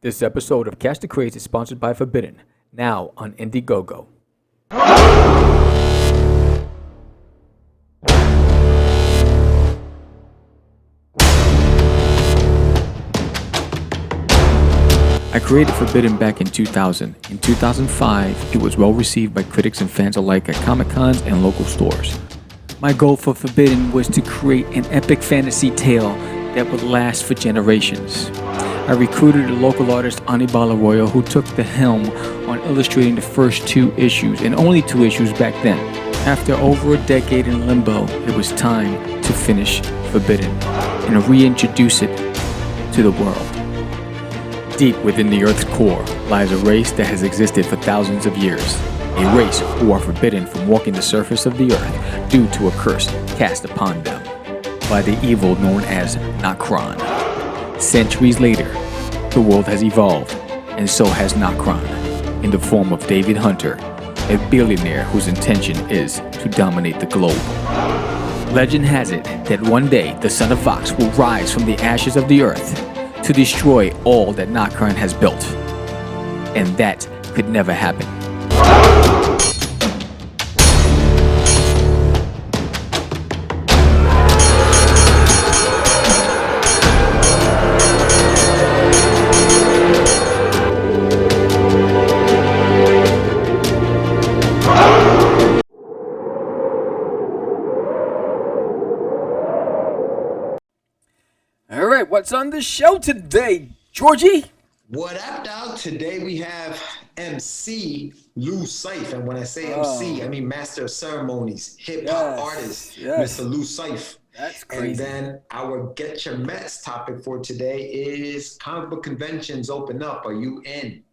This episode of Catch the Craze is sponsored by Forbidden, now on Indiegogo. I created Forbidden back in 2000. In 2005, it was well received by critics and fans alike at Comic-Cons and local stores. My goal for Forbidden was to create an epic fantasy tale that would last for generations. I recruited a local artist, Anibal Arroyo, who took the helm on illustrating the first 2 issues, and only 2 issues back then. After over a decade in limbo, it was time to finish Forbidden and reintroduce it to the world. Deep within the Earth's core lies a race that has existed for thousands of years. A race who are forbidden from walking the surface of the Earth due to a curse cast upon them by the evil known as Nokron. Centuries later, the world has evolved, and so has Nokron, in the form of David Hunter, a billionaire whose intention is to dominate the globe. Legend has it that one day the son of Vox will rise from the ashes of the Earth to destroy all that Nokron has built. And that could never happen. All right, what's on the show today, Georgie? What up, dog? Today we have MC Lou Cyph, and when I say MC, I mean Master of Ceremonies, hip-hop artist, Mr. Lou Cyph. That's crazy. And then our Get Your Mets topic for today is comic book conventions open up. Are you in?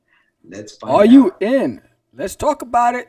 Let's find out. Are you in? Let's talk about it.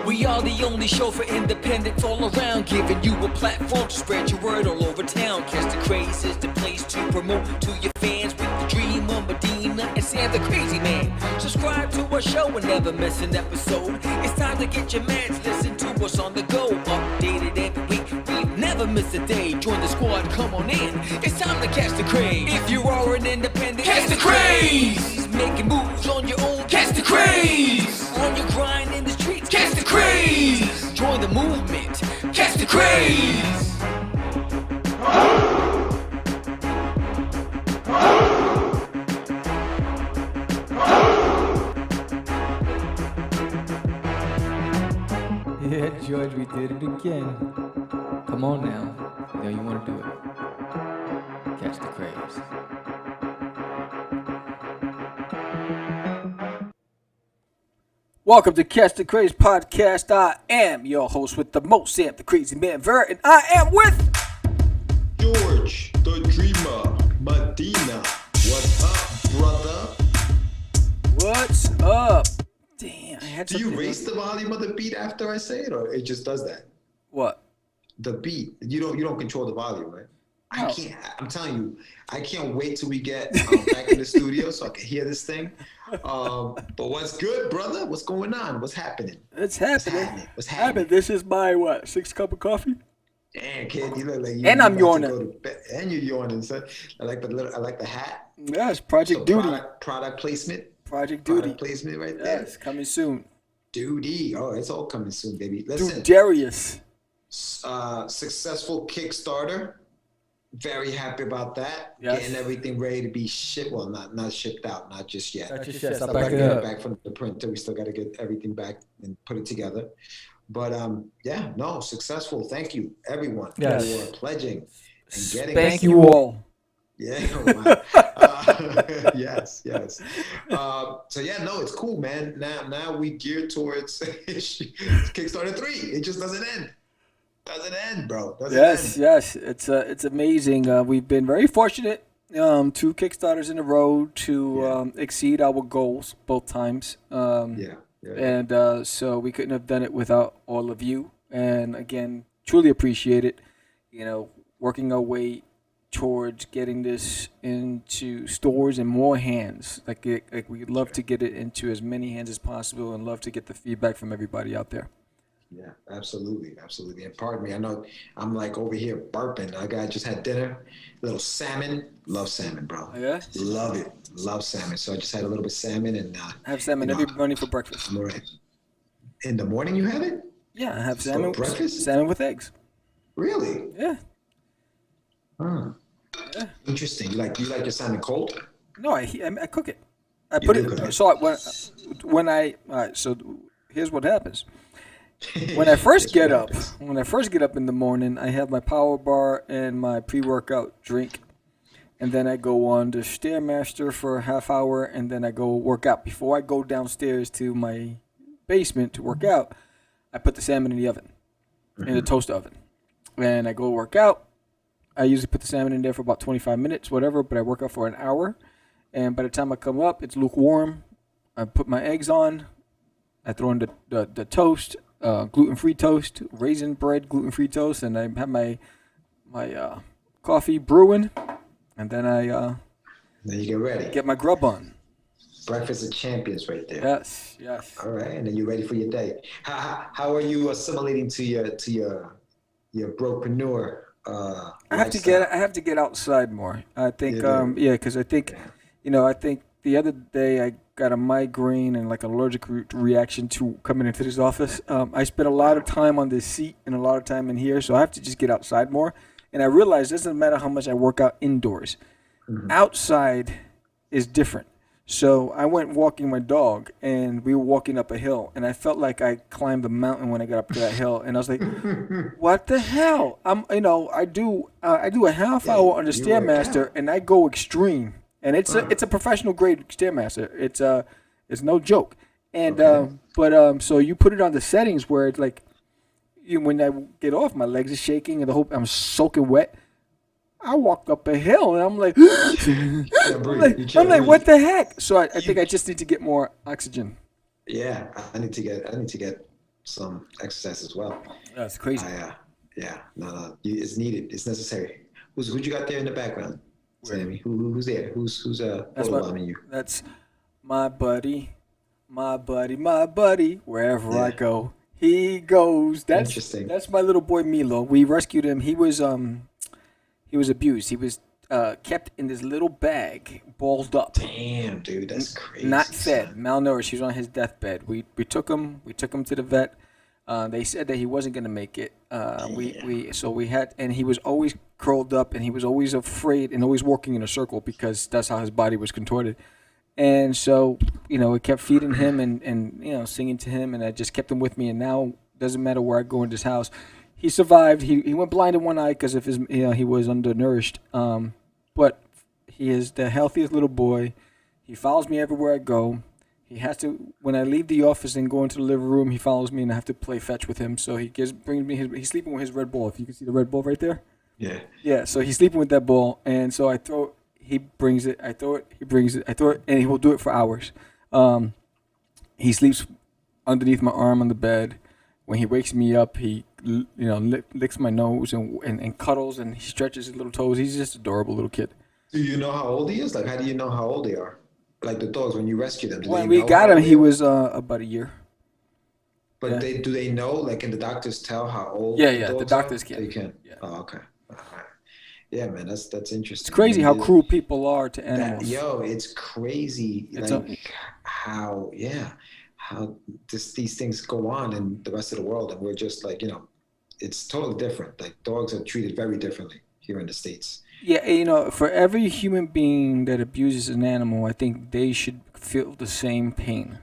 We are the only show for independents all around, giving you a platform to spread your word all over town. Catch the Craze is the place to promote to your fans with the dream of Medina and Sam the Crazy Man. Subscribe to our show and never miss an episode. It's time to get your meds, listen to us on the go. Updated every week, we've never missed a day. Join the squad, come on in. It's time to catch the Craze. If you are an independent, catch the Craze. Making moves on your own, catch the Craze. On your grind in the streets, catch the Craze. Join the movement, catch the Craze. Yeah, George, we did it again. Come on now. You know you want to do it. Catch the Craze. Welcome to Catch the Craze podcast. I am your host with the most, Sam the Crazy Man Vert, and I am with George, the Dreamer, Medina. What's up, brother? What's up? Damn, I had Do you something raise the volume of the beat after I say it, or it just does that? What? The beat. You don't control the volume, right? No. I can't. I'm telling you, I can't wait till we get back in the studio so I can hear this thing. But what's good, brother? What's going on? What's happening? It's happening. What's happening? This is my, 6th cup of coffee? Damn, kid, you look like you. And I'm about to yawning. go to bed. And you're yawning, son. I like the hat. Yes, Project So Duty. Product placement. Project Duty. Product placement right there. Yes, coming soon. Duty. Oh, it's all coming soon, baby. Listen. Dude, Darius. Successful Kickstarter. Very happy about that. Yes. Getting everything ready to be shipped. Well, not shipped out, not just yet. Not just Still yet. Stop gotta backing get it it up. back from the printer. We still got to get everything back and put it together. But yeah, no, successful. Thank you, everyone, Yes. for pledging and getting. Thank you all. Yeah. Wow. Yes. So yeah, no, it's cool, man. Now we gear towards Kickstarter 3. It just doesn't end. Doesn't end, bro. Doesn't end. Yes. It's amazing. We've been very fortunate. 2 Kickstarters in a row to exceed our goals both times. Yeah. And so we couldn't have done it without all of you. And again, truly appreciate it. You know, working our way towards getting this into stores and more hands. Like we'd love to get it into as many hands as possible, and love to get the feedback from everybody out there. Yeah, absolutely, absolutely. And pardon me, I know I'm like over here burping. I just had dinner, a little salmon. Love salmon, bro. Yeah? Love it. Love salmon. So I just had a little bit of salmon and I have salmon every morning for breakfast. I'm all right. In the morning you have it? Yeah, I have For salmon. breakfast? Salmon with eggs. Really? Yeah. Huh. Yeah. Interesting. You like your salmon cold? No, I cook it. I You put do cook it. it. So when I all right. So here's what happens. When I first get up, in the morning, I have my power bar and my pre-workout drink, and then I go on the Stairmaster for a half hour, and then I go work out. Before I go downstairs to my basement to work out, I put the salmon in the oven, in the toaster oven, and I go work out. I usually put the salmon in there for about 25 minutes, whatever, but I work out for an hour, and by the time I come up, it's lukewarm. I put my eggs on. I throw in the toast. Gluten-free toast, raisin bread, gluten-free toast, and I have my coffee brewing, and then I then you get ready. get my grub on. Breakfast of champions right there. Yes. All right, and then you're ready for your day. How are you assimilating to your brokepreneur? I have to get outside more. I think because I think I think the other day I got a migraine and like an allergic reaction to coming into this office. I spent a lot of time on this seat and a lot of time in here, so I have to just get outside more. And I realized it doesn't matter how much I work out indoors. Mm-hmm. Outside is different. So I went walking my dog, and we were walking up a hill, and I felt like I climbed a mountain when I got up to that hill, and I was like, "What the hell?" I do a half hour on the Stairmaster, and I go extreme. And it's a professional grade Stairmaster. It's no joke. And so you put it on the settings where it's like, when I get off, my legs are shaking and I'm soaking wet. I walk up a hill and I'm like, I'm like, what the heck? So I think I just need to get more oxygen. Yeah, I need to get some exercise as well. That's crazy. No, it's needed. It's necessary. Who you got there in the background? Sammy, who's there? Who's photobombing you? That's my buddy. Wherever I go, he goes. That's interesting. That's my little boy Milo. We rescued him. He was abused. He was kept in this little bag, balled up. Damn, dude, that's crazy. Not fed, malnourished. He was on his deathbed. We took him. We took him to the vet. They said that he wasn't going to make it. And he was always curled up, and he was always afraid and always walking in a circle because that's how his body was contorted. And so, we kept feeding him and singing to him, and I just kept him with me. And now, doesn't matter where I go in this house, he survived. He went blind in one eye because of his, he was undernourished. But he is the healthiest little boy. He follows me everywhere I go. He has to, when I leave the office and go into the living room, he follows me, and I have to play fetch with him. So brings me he's sleeping with his red ball. If you can see the red ball right there. Yeah. Yeah. So he's sleeping with that ball, and so I throw it. He brings it. I throw it. He brings it. I throw it, and he will do it for hours. He sleeps underneath my arm on the bed. When he wakes me up, he licks my nose and cuddles, and he stretches his little toes. He's just an adorable little kid. Do you know how old he is? Like, how do you know how old they are? Like the dogs, when you rescue them. When we got him, he was about a year. But do they know? Like, can the doctors tell how old? Yeah. The doctors can. They can. Yeah. Oh, okay. All right. Yeah, man, that's interesting. It's crazy how cruel people are to animals. It's crazy. How these things go on in the rest of the world, and we're just like, it's totally different. Like, dogs are treated very differently here in the States. Yeah, for every human being that abuses an animal, I think they should feel the same pain.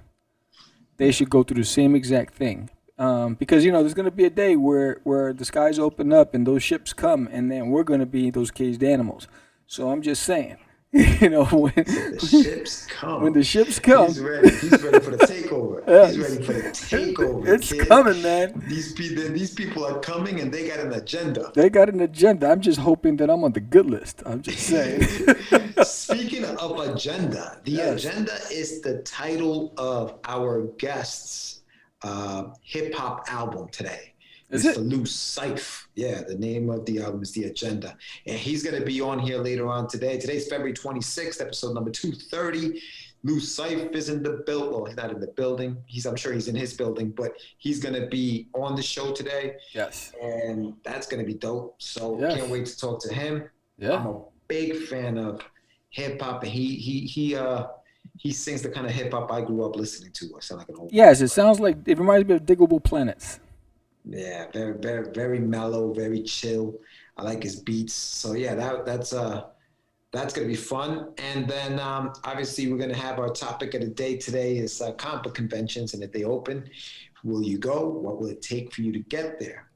They should go through the same exact thing. Because, there's going to be a day where the skies open up and those ships come, and then we're going to be those caged animals. So I'm just saying, when the ships come. When the ships come. He's ready for the takeover. He's ready for the takeover. It's coming, man. These people are coming, and they got an agenda. I'm just hoping that I'm on the good list. I'm just saying. Speaking of agenda, agenda is the title of our guest's hip-hop album today. Is it? Mr. Loose Cyph. Yeah, the name of the album is The Agenda. And he's going to be on here later on today. Today's February 26th, episode number 230. Loose Cyph is in the building. Well, he's not in the building. I'm sure he's in his building, but he's going to be on the show today. Yes. And that's going to be dope. So can't wait to talk to him. Yeah. I'm a big fan of hip hop, and he sings the kind of hip hop I grew up listening to. I sound like an old. Yes, it sounds like it reminds me of Diggable Planets. Yeah, very, very, very mellow, very chill. I like his beats. So yeah, that's gonna be fun. And then obviously we're gonna have our topic of the day today is comic book conventions, and if they open, will you go? What will it take for you to get there?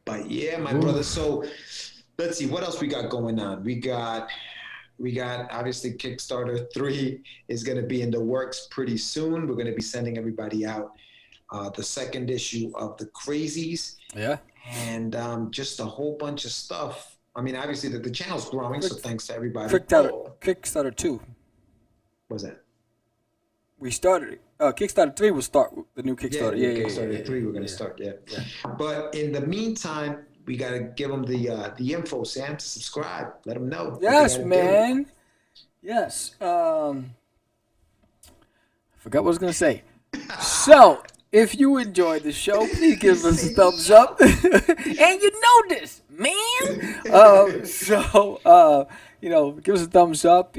But yeah, my brother. So let's see what else we got going on. We got obviously Kickstarter 3 is going to be in the works pretty soon. We're going to be sending everybody out the second issue of the Crazies. Yeah. And just a whole bunch of stuff. I mean, obviously the channel's growing, so thanks to everybody. Kickstarter 2. What's that? We started. Kickstarter 3 will start the new Kickstarter. Yeah, Kickstarter 3 we're going to start, yeah. But in the meantime, we got to give them the info, Sam, to subscribe. Let them know. Yes, man. Yes. I forgot what I was going to say. So, if you enjoyed the show, please give us a thumbs up. And you know this, man. Give us a thumbs up.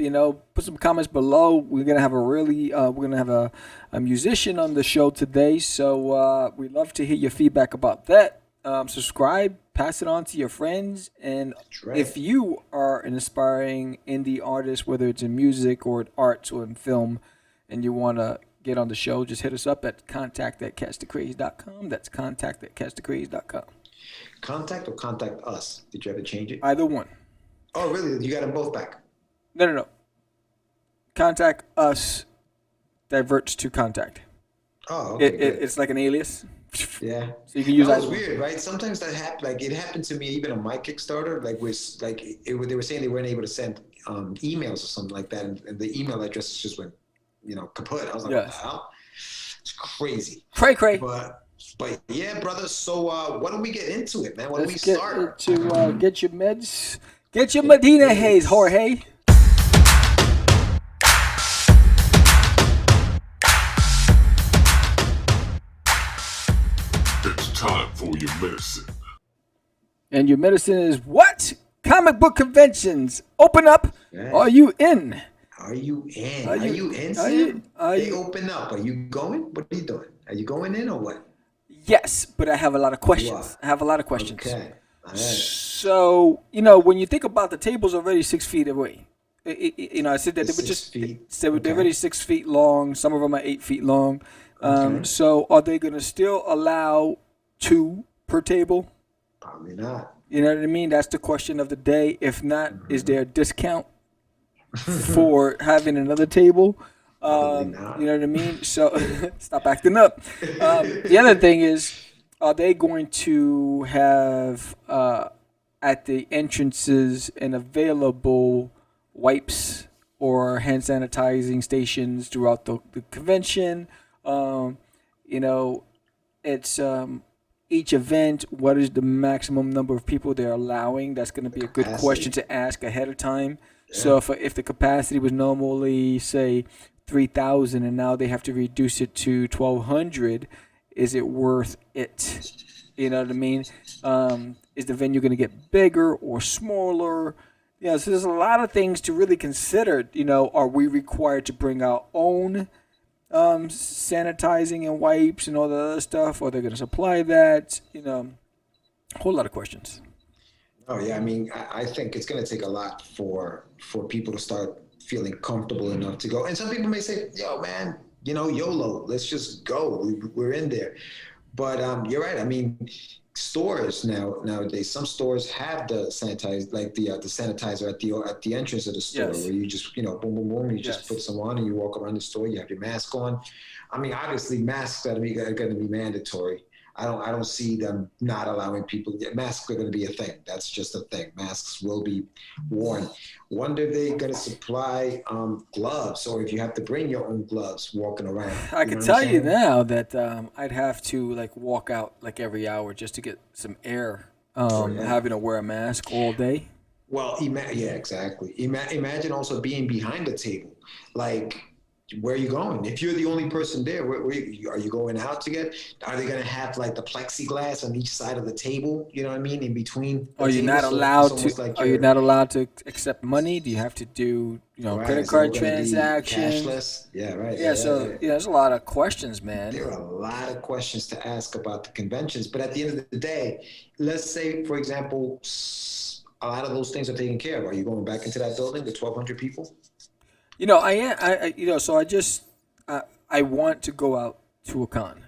Put some comments below. We're gonna have a musician on the show today. So we'd love to hear your feedback about that. Subscribe, pass it on to your friends, and if you are an aspiring indie artist, whether it's in music or in arts or in film, and you want to get on the show, just hit us up at contact@catchthecraze.com. That's contact@catchthecraze.com. Contact or contact us? Did you ever change it? Either one. Oh, really? You got them both back? No. Contact us diverts to contact. Oh, okay. It's like an alias. Yeah. So you can use that. Was weird, right? Sometimes that happened. Like it happened to me even on my Kickstarter. They were saying they weren't able to send emails or something like that, and the email addresses just went, kaput. I was like, yes. Wow, it's crazy. Cray. But yeah, brother. So why don't we get into it, man? Why don't we start? Get your meds. Get your Medina Haze, Jorge. It's time for your medicine. And your medicine is what? Comic book conventions. Open up. Yeah. Are you in? Are you in, Sam? They open up. Are you going? What are you doing? Are you going in or what? Yes, but I have a lot of questions. Okay. All right. So, when you think about the tables already 6 feet away. I said that they were just they're already 6 feet long. Some of them are 8 feet long. So are they going to still allow 2 per table? Probably not. You know what I mean? That's the question of the day. If not, is there a discount for having another table? You know what I mean? So stop acting up. The other thing is, are they going to have at the entrances an available wipes or hand sanitizing stations throughout the convention? It's each event, what is the maximum number of people they're allowing? That's going to be a good question to ask ahead of time. Yeah. So if the capacity was normally, say, 3,000 and now they have to reduce it to 1,200, is it worth it? You know what I mean? Is the venue going to get bigger or smaller? So there's a lot of things to really consider. Are we required to bring our own sanitizing and wipes and all the other stuff, or they're going to supply that? A whole lot of questions. Oh yeah, I mean, I think it's going to take a lot for people to start feeling comfortable enough to go. And some people may say, "Yo, man, YOLO, let's just go. We're in there." But you're right. I mean, stores nowadays, some stores have the sanitizer, like the sanitizer at the entrance of the store, yes. Where you just boom boom boom, you just put some on and you walk around the store. You have your mask on. I mean, obviously masks are going to be mandatory. I don't see them not allowing people. Masks are going to be a thing. That's just a thing. Masks will be worn. Wonder if they're going to supply gloves, or if you have to bring your own gloves walking around. I You know could what I'm tell you saying? now that I'd have to like walk out like every hour just to get some air. Oh yeah. Having to wear a mask all day. Well, yeah, exactly. Imagine also being behind the table. Like, where are you going? If you're the only person there, are you going out to get? Are they going to have like the plexiglass on each side of the table? You know what I mean? In between the Are you tables, not so it's allowed to? almost like Are you you're not allowed to accept money? Do you have to do right. credit Is it all card going to be transactions? cashless? Yeah, right. Yeah. Yeah, So yeah. yeah, there's a lot of questions, man. There are a lot of questions to ask about the conventions, but at the end of the day, let's say, for example, a lot of those things are taken care of. Are you going back into that building, the 1,200 people? I am. So I want to go out to a con.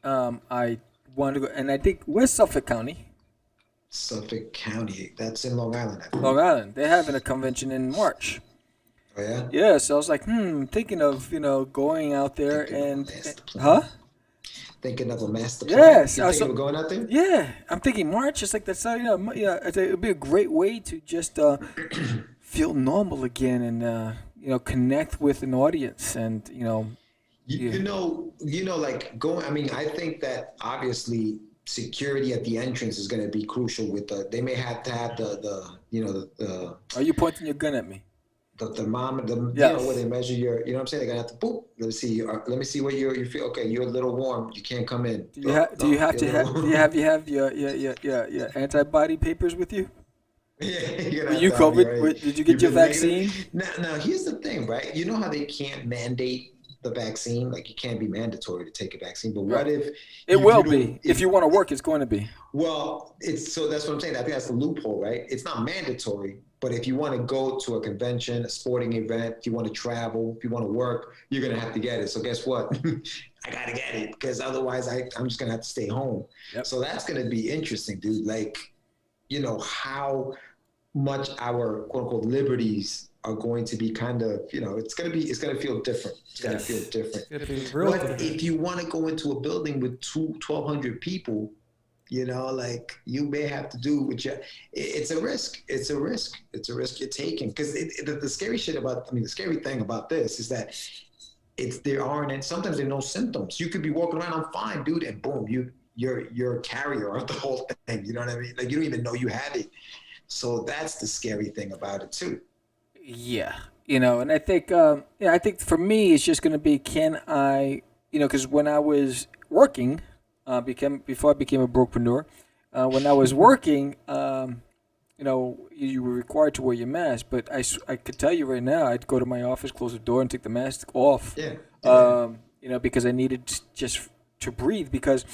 I want to go, and I think where's Suffolk County, Suffolk County. That's in Long Island, I think. Long Island. They're having a convention in March. Oh yeah. Yeah, so I was like, thinking of going out there Thinking of a and master plan. huh? Thinking of a master plan. Yes, You thinking of going out there? yeah. I'm thinking March. It's like that's yeah. It'd be a great way to just feel normal again and connect with an audience and You, yeah. like going. I mean, I think that obviously security at the entrance is going to be crucial. With they may have to have the Are you pointing your gun at me? the thermometer, Yes. where they measure your, what I'm saying? They're gonna have to boop. Let me see what you feel. Okay, you're a little warm. You can't come in. Do you have? Do you have to you're a have? little- Do you have your antibody papers with you? Yeah, you're Were gonna you have to have COVID? your- Did you you've get your been negative. vaccine? Now, here's the thing, right? You know how they can't mandate the vaccine? Like, it can't be mandatory to take a vaccine. But what Right. if It you will don't- be. If you want to work, it's going to be. Well, that's what I'm saying. I think that's the loophole, right? It's not mandatory, but if you want to go to a convention, a sporting event, if you want to travel, if you want to work, you're gonna have to get it. So guess what? I gotta get it because otherwise I'm just gonna have to stay home. Yep. So that's gonna be interesting, dude. Like, how much our quote unquote liberties are going to be kind of, it's gonna feel different. It's gonna Yes. feel different. It'll be real But different. if you want to go into a building with 1,200 people, like you may have to do with it's a risk. It's a risk you're taking. Because the scary the scary thing about this is that sometimes there are no symptoms. You could be walking around, I'm fine, dude, and boom, you're a carrier of the whole thing. You know what I mean? Like, you don't even know you have it. So that's the scary thing about it too. Yeah, and I think, I think for me, it's just going to be, can I, because when I was working, before I became a brokepreneur, when I was working, you were required to wear your mask, but I could tell you right now, I'd go to my office, close the door, and take the mask off. Yeah. Because I needed just to breathe because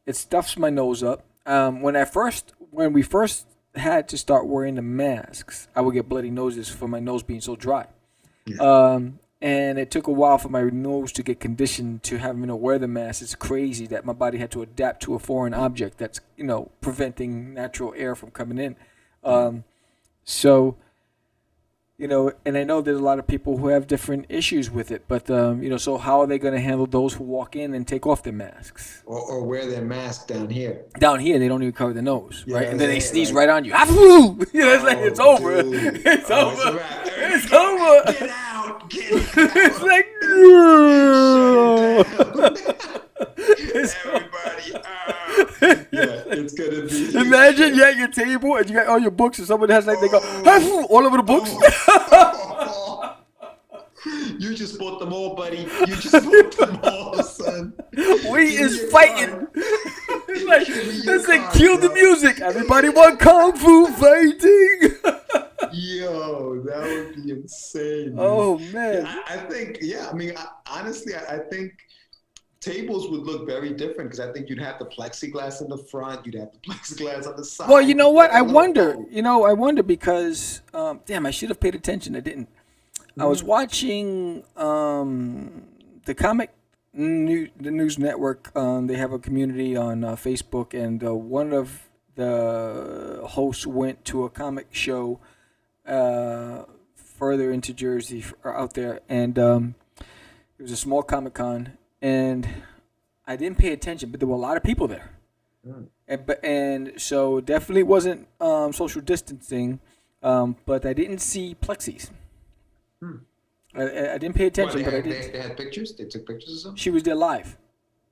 it stuffs my nose up. When we first had to start wearing the masks, I would get bloody noses from my nose being so dry. Yeah. And it took a while for my nose to get conditioned to having to wear the mask. It's crazy that my body had to adapt to a foreign object that's, preventing natural air from coming in. So, and I know there's a lot of people who have different issues with it, but, so how are they going to handle those who walk in and take off their masks? Or wear their mask down here. Down here, they don't even cover their nose, Yeah, right? And then they yeah, sneeze like- right on you. It's like, it's Oh, over. dude. It's Oh, over. a wrap. It's over. Get out. Get out. It's like, Everybody. Yeah, it's gonna be. imagine you're at your table and you got all your books and someone has like, they go, all over the books. You just bought them all, buddy. You just bought them all, son. We Give me is your fighting. card. It's like card, cue the bro. music. Everybody want kung fu fighting. Yo, that would be insane. Man. Oh man. I think, I mean, honestly, I think tables would look very different because I think you'd have the plexiglass in the front, you'd have the plexiglass on the side. Well, you know what? I A little wonder. boat. I wonder because, damn, I should have paid attention. I didn't. I was watching the the news network. They have a community on Facebook, and one of the hosts went to a comic show further into Jersey or out there, and it was a small Comic Con, and I didn't pay attention, but there were a lot of people there. And so definitely wasn't social distancing, but I didn't see plexis. I didn't pay attention, but I did. They had pictures. They took pictures or something. She was there live,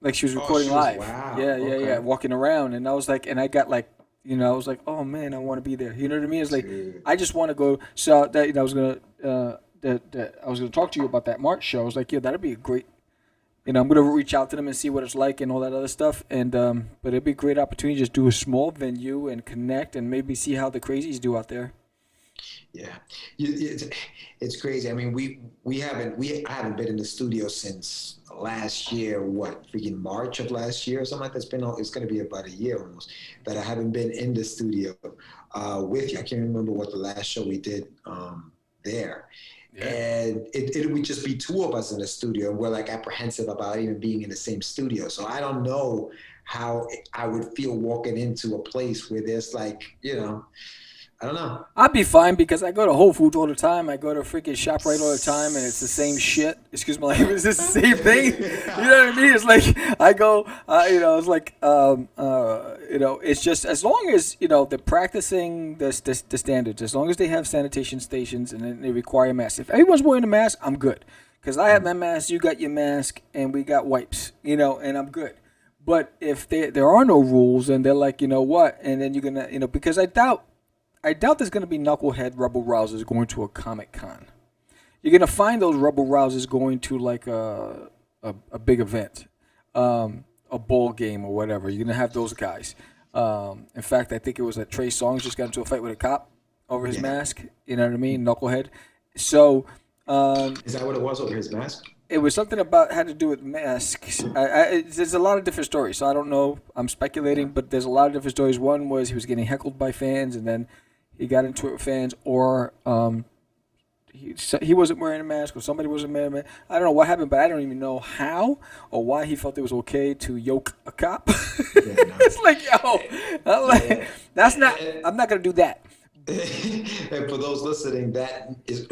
like she was recording she was- live. wow, Yeah, okay. walking around, and I was like, and I got like, I was like, oh man, I want to be there. You know what I mean? It's like, Dude. I just want to go. So that I was gonna, I was gonna talk to you about that March show. I was like, yeah, that'd be a great. I'm gonna reach out to them and see what it's like and all that other stuff. And but it'd be a great opportunity to just do a small venue and connect and maybe see how the crazies do out there. Yeah, it's crazy. I mean, I haven't been in the studio since last year. What, freaking March of last year or something like that. It's going to be about a year almost that I haven't been in the studio with you. I can't remember what the last show we did there. Yeah. And it would just be two of us in the studio, and we're like apprehensive about even being in the same studio. So I don't know how I would feel walking into a place where there's like, I don't know. I'd be fine because I go to Whole Foods all the time. I go to freaking ShopRite all the time, and it's the same shit. Excuse my language. It's the same thing. You know what I mean? It's like I go, it's like, it's just as long as they're practicing the standards. As long as they have sanitation stations and then they require masks. If everyone's wearing a mask, I'm good. Because I have my mask, you got your mask, and we got wipes. And I'm good. But if there are no rules, and they're like, what, and then you're gonna, because I doubt there's going to be knucklehead rebel rousers going to a Comic-Con. You're going to find those rebel rousers going to like a big event, a ball game or whatever. You're going to have those guys. In fact, I think it was that Trey Songz just got into a fight with a cop over his mask. You know what I mean? Knucklehead. So is that what it was over his mask? It was something about had to do with masks. There's a lot of different stories, so I don't know. I'm speculating, but there's a lot of different stories. One was he was getting heckled by fans, and then he got into it with fans, or he wasn't wearing a mask, or somebody wasn't wearing a mask. I don't know what happened, but I don't even know how or why he felt it was okay to yoke a cop. It's like, I'm not gonna do that. And for those listening,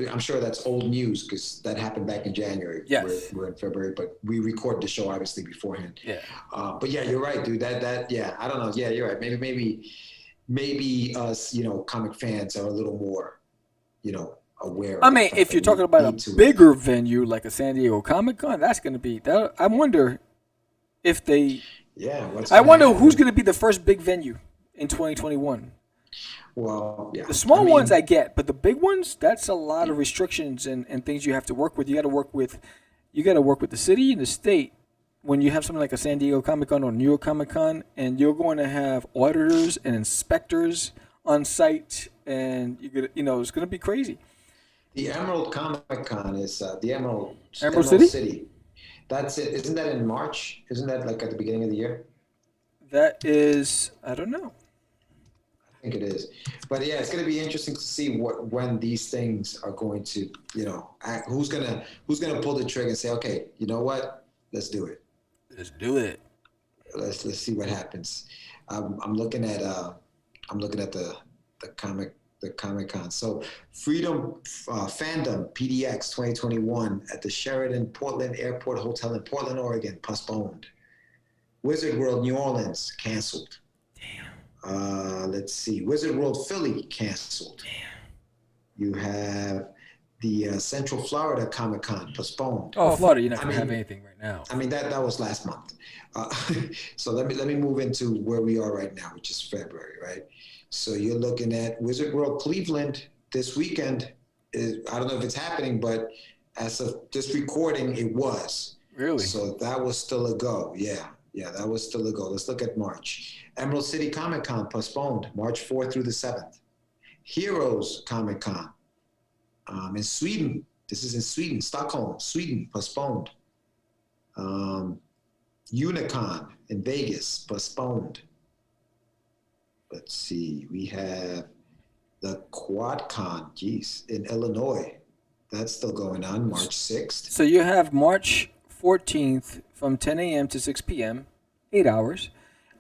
I'm sure that's old news because that happened back in January. Yes. We're in February, but we recorded the show obviously beforehand. Yeah. But yeah, you're right, dude. I don't know. Yeah, you're right. Maybe us, comic fans are a little more, aware. I mean, if you're talking about a bigger venue like a San Diego Comic-Con, that's going to be that. I wonder if they. Yeah. I wonder who's going to be the first big venue in 2021. Well, yeah. The small ones I get, but the big ones, that's a lot of restrictions and things you have to work with. You got to work with the city and the state. When you have something like a San Diego Comic-Con or New York Comic-Con, and you're going to have auditors and inspectors on site, and it's going to be crazy. The Emerald Comic-Con is the Emerald City. That's it. Isn't that in March? Isn't that like at the beginning of the year? That is, I don't know. I think it is, but yeah, it's going to be interesting to see when these things are going to, who's gonna pull the trigger and say, okay, you know what, let's do it. Let's do it. Let's see what happens. I'm looking at the Comic-Con. So Freedom Fandom PDX 2021 at the Sheraton Portland Airport Hotel in Portland, Oregon, postponed. Wizard World New Orleans canceled. Damn. Let's see. Wizard World Philly canceled. Damn. You have the Central Florida Comic-Con postponed. Oh, Florida, you're not going to have anything right now. I mean, that was last month. So let me move into where we are right now, which is February, right? So you're looking at Wizard World Cleveland this weekend. I don't know if it's happening, but as of this recording, it was. Really? So that was still a go. Yeah, that was still a go. Let's look at March. Emerald City Comic-Con postponed, March 4th through the 7th. Heroes Comic-Con in Sweden. This is in Sweden, Stockholm, Sweden, postponed. Unicon in Vegas, postponed. Let's see, we have the QuadCon, in Illinois. That's still going on, March 6th. So you have March 14th from 10 a.m. to 6 p.m., 8 hours.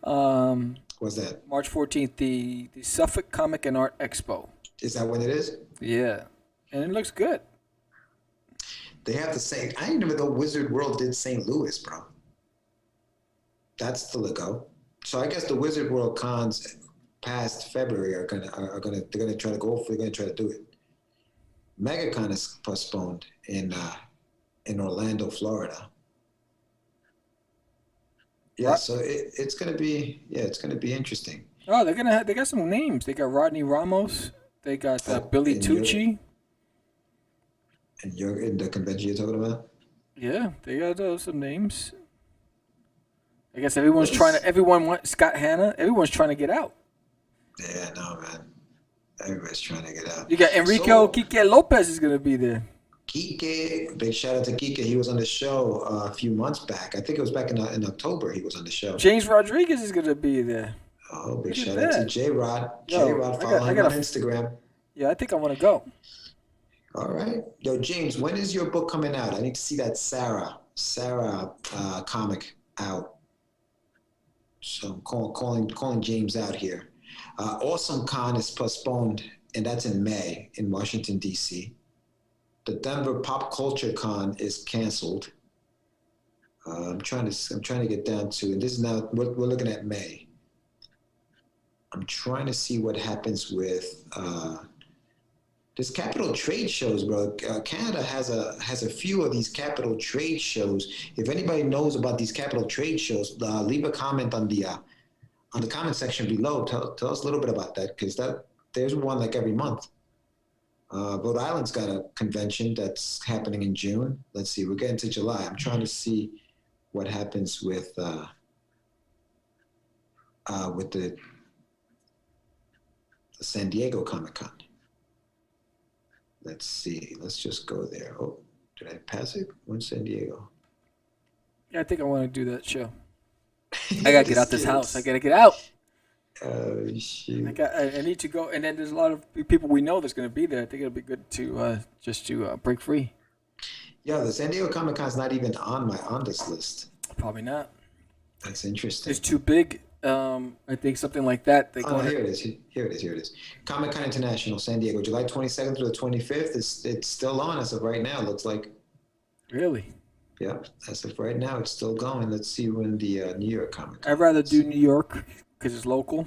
What's that? March 14th, the Suffolk Comic and Art Expo. Is that when it is? Yeah, and it looks good. They have the same. I didn't even know Wizard World did St. Louis, bro. That's still a go. So I guess the Wizard World cons past February they're gonna try to go for. They're gonna try to do it. MegaCon is postponed in Orlando, Florida. Yeah, Right. so it's gonna be interesting. Oh, they got some names. They got Rodney Ramos. They got Billy and Tucci. you're in the convention you're talking about. Yeah, they got some names. I guess everyone wants Scott Hanna. Everyone's trying to get out. Yeah, no, man. Everybody's trying to get out. You got Enrico Kike Lopez is gonna be there. Kike, big shout out to Kike. He was on the show a few months back. I think it was back in October. He was on the show. James Rodriguez is gonna be there. Oh, big shout out to J Rod. Yo, J Rod, follow him on Instagram. Yeah, I think I want to go. All right, yo, James, when is your book coming out? I need to see that Sarah comic out. So I'm calling James out here. Awesome Con is postponed, and that's in May in Washington D.C. The Denver Pop Culture Con is canceled. I'm trying to get down to, and this is now we're looking at May. I'm trying to see what happens with this Capital Trade shows, bro. Canada has a few of these Capital Trade shows. If anybody knows about these Capital Trade shows, leave a comment on the comment section below. Tell us a little bit about that, because there's one like every month. Rhode Island's got a convention that's happening in June. Let's see, we're getting to July. I'm trying to see what happens with the San Diego Comic-Con. Let's see. Let's just go there. Oh, did I pass it? When's San Diego? Yeah, I think I want to do that show. I gotta get out this house. I gotta get out. Oh shoot! I need to go, and then there's a lot of people we know that's gonna be there. I think it'll be good to just break free. Yeah, the San Diego Comic Con's not even on this list. Probably not. That's interesting. It's too big. I think something like that. Here it is. Here it is. Comic Con International, San Diego, July 22nd through the 25th. It's still on as of right now. It looks like. Really? Yeah, as of right now, it's still going. Let's see when the New York Comic Con. I'd rather do New York because it's local.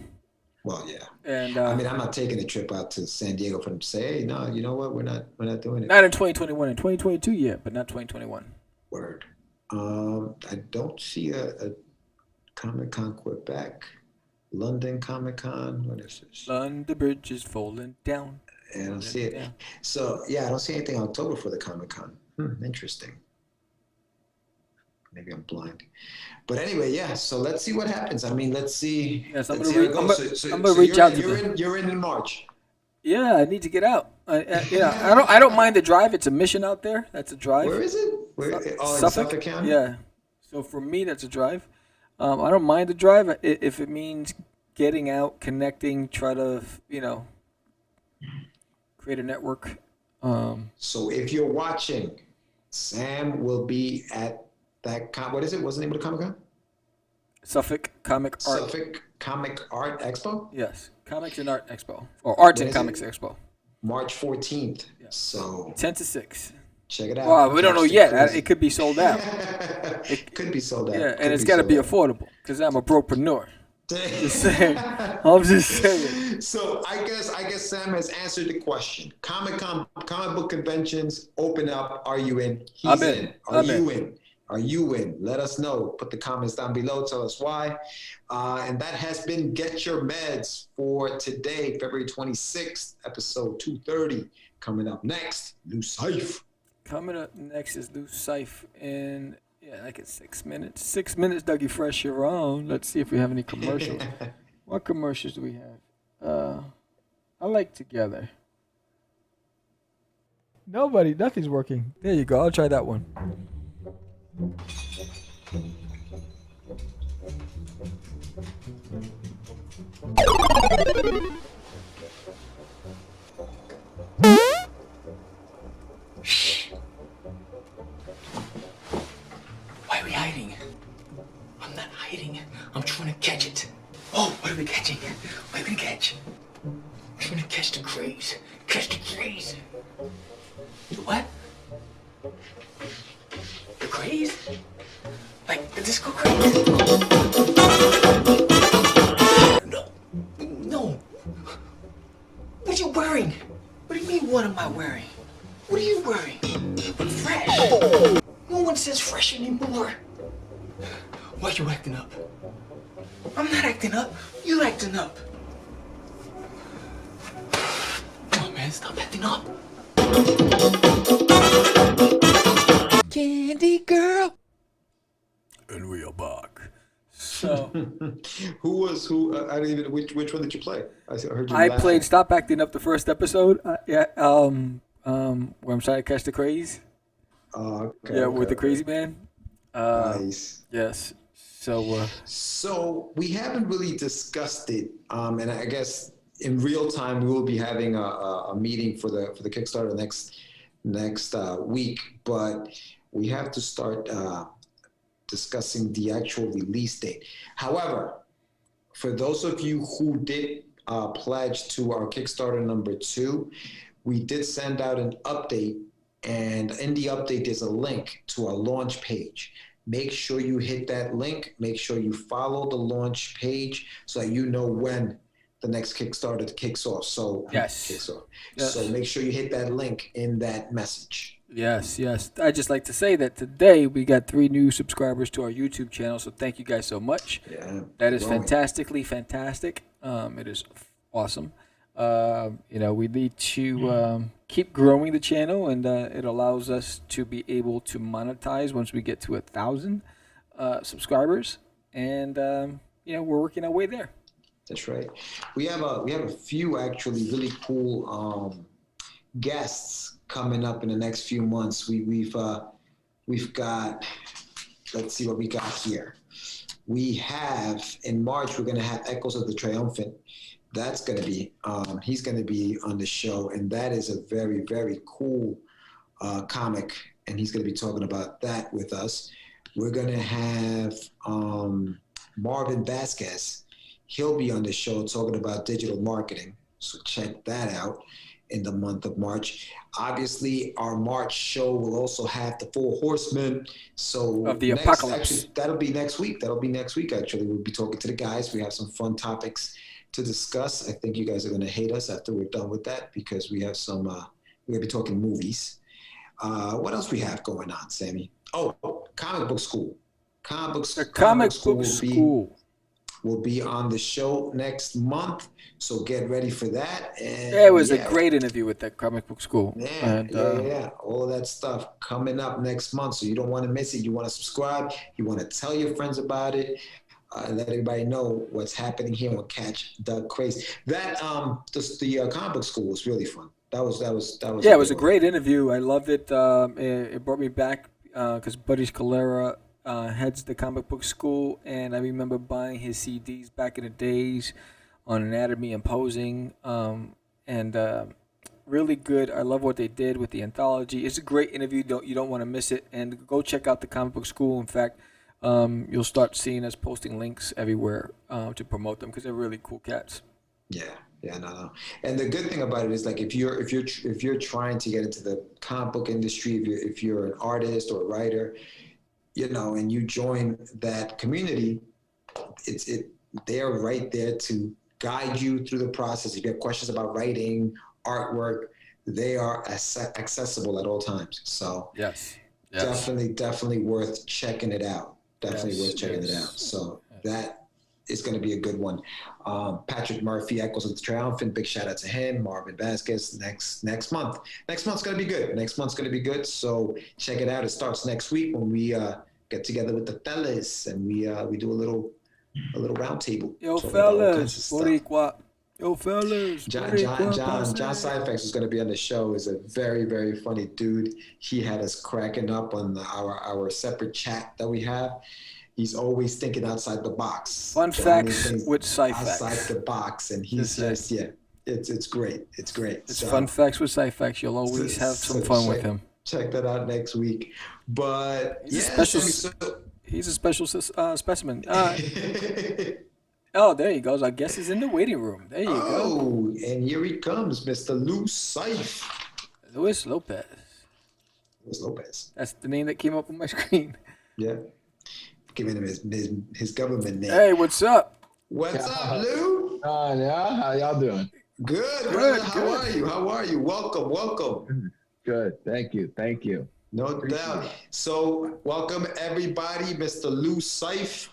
Well, yeah. And I mean, I'm not taking a trip out to San Diego for them to say, hey, no, you know what? We're not doing it. Not in 2021. In 2022, yeah, but not 2021. Word. I don't see a Comic Con Quebec, London Comic Con. What is this? London Bridge is falling down. I don't see it. Down. So yeah, I don't see anything in October for the Comic Con. Interesting. Maybe I'm blind. But anyway, yeah. So let's see what happens. I mean, let's see. Yes, I'm gonna reach out to them. You're in March. Yeah, I need to get out. I don't mind the drive. It's a mission out there. That's a drive. Where is it? In Suffolk County? Yeah. So for me, that's a drive. I don't mind the drive if it means getting out, connecting, try to, create a network. So if you're watching, Sam will be at that what is it? What's the name of the Comic-Con? Suffolk Comic Art. Suffolk Comic Art Expo? Yes. Comics and Art Expo. Or Art and Comics Expo. March 14th. Yeah. So 10 to 6. Check it out. Well, we don't know yet. It could be sold out. It could be sold out. Yeah, and it's got to be affordable because I'm a brokepreneur. Just saying. I'm just saying. So I guess Sam has answered the question. Comic book conventions open up. Are you in? He's in. Are you in? Are you in? Let us know. Put the comments down below. Tell us why. And that has been Get Your Meds for today, February 26th, episode 230. Coming up next, New Cyph. Coming up next is New Cyph in, like it's 6 minutes. 6 minutes, Dougie Fresh, you're on. Let's see if we have any commercials. What commercials do we have? I like Together. Nothing's working. There you go. I'll try that one. Why are we hiding? I'm not hiding. I'm trying to catch it. Oh, what are we catching? What are we gonna catch? I'm trying to catch the Craze. Catch the Craze. The what? The Craze? Like the disco craze. No. What are you wearing? What do you mean, what am I wearing? What are you wearing? Fresh. No one says fresh anymore. Why you acting up? I'm not acting up. You acting up. Come on, man, stop acting up. Candy girl. And we are back. So who? I don't even. Which one did you play? Heard you. I laughing. played Stop Acting Up the first episode. Where I'm trying to catch the craze. Okay, With the crazy man. Nice. Yes. So we haven't really discussed it, and I guess in real time we will be having a meeting for the Kickstarter next week, but we have to start discussing the actual release date. However, for those of you who did pledge to our Kickstarter number 2, we did send out an update, and in the update there's a link to our launch page. Make sure you hit that link. Make sure you follow the launch page so that you know when the next Kickstarter kicks off. So Yes. So make sure you hit that link in that message. Yes. I'd just like to say that today we got 3 new subscribers to our YouTube channel, so thank you guys so much. Yeah, that is growing. fantastic. It is awesome. We need to keep growing the channel, and it allows us to be able to monetize once we get to 1,000 subscribers, and we're working our way there. That's right. We have a few actually really cool guests coming up in the next few months. We've got, let's see what we got here. We have in March, we're going to have Echoes of the Triumphant. That's going to be, he's going to be on the show, and that is a very, very cool comic, and he's going to be talking about that with us. We're going to have Marvin Vasquez. He'll be on the show talking about digital marketing, so check that out in the month of March. Obviously, our March show will also have the Four Horsemen. So of the apocalypse. Actually, that'll be next week. Actually, we'll be talking to the guys. We have some fun topics to discuss. I think you guys are going to hate us after we're done with that, because we have some, we're going to be talking movies. What else we have going on, Sammy? Oh, Comic Book School. Comic Book School will be on the show next month, so get ready for that. And it was a great interview with that Comic Book School. Yeah. All of that stuff coming up next month, so you don't want to miss it. You want to subscribe. You want to tell your friends about it. Let everybody know what's happening here on Catch the Craze. That the Comic Book School was really fun. That was. Yeah, it was a great interview. I loved it. It brought me back because Buddy Scalera heads the Comic Book School, and I remember buying his CDs back in the days on Anatomy and Posing, and really good. I love what they did with the anthology. It's a great interview. You don't want to miss it, and go check out the Comic Book School. In fact, you'll start seeing us posting links everywhere to promote them, because they're really cool cats. No. And the good thing about it is, like, if you're trying to get into the comic book industry, if you're an artist or a writer, and you join that community, they're right there to guide you through the process. If you have questions about writing, artwork, they are accessible at all times. So yes. definitely worth checking it out. So that is going to be a good one. Patrick Murphy, Echoes of the Triumphant, big shout out to him. Marvin Vasquez next month. Next month's going to be good. So check it out. It starts next week when we get together with the fellas, and we do a little round table. Yo fellas, Boricua. Yo fellas, John Cyph is going to be on the show. Is a very, very funny dude. He had us cracking up on our separate chat that we have. He's always thinking outside the box. Fun facts with Cyph. Outside the box, and he's just it's great. It's fun facts with Cyph. You'll always have some fun with him. Check that out next week. But he's a special specimen. Oh, there he goes. I guess he's in the waiting room. There you go. Oh, and here he comes, Mr. Cyph. Luis Lopez. That's the name that came up on my screen. Yeah. giving him his government name. Hey, what's up? What's up, Lou? Yeah, how y'all doing? Good, brother. How are you? How are you? Welcome. Good. Thank you. No Appreciate doubt. it. So, welcome everybody, Mr. Lou Cyph,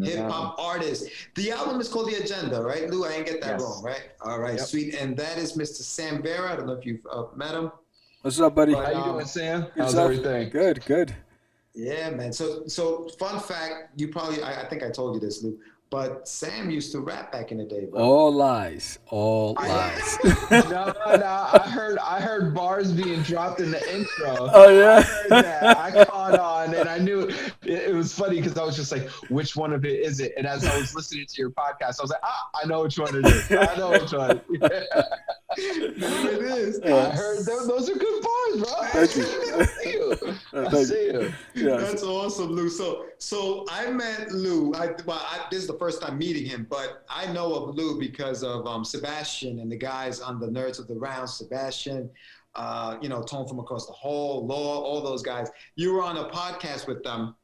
hip hop artist. The album is called The Agenda, right, Lou? I didn't get that wrong, right? All right, sweet. And that is Mr. Sam Vera. I don't know if you've met him. What's up, buddy? But, How you doing, Sam? How's yourself? everything? Good. Yeah, man. So fun fact, you probably, I think I told you this, Lou, but Sam used to rap back in the day, bro. All lies. Lies. No. I heard bars being dropped in the intro. Oh, yeah? I heard that. I caught on, and I knew it was funny because I was just like, which one of it is it? And as I was listening to your podcast, I was like, I know which one it is. I know which one. There it is. I heard those are good bars, bro. Thank you. I see you. Yeah. That's awesome, Lou. So I met Lou. This is the first time meeting him, but I know of Lou because of Sebastian and the guys on the Nerds of the Round. Sebastian, Tone from Across the Hall, Law, all those guys. You were on a podcast with them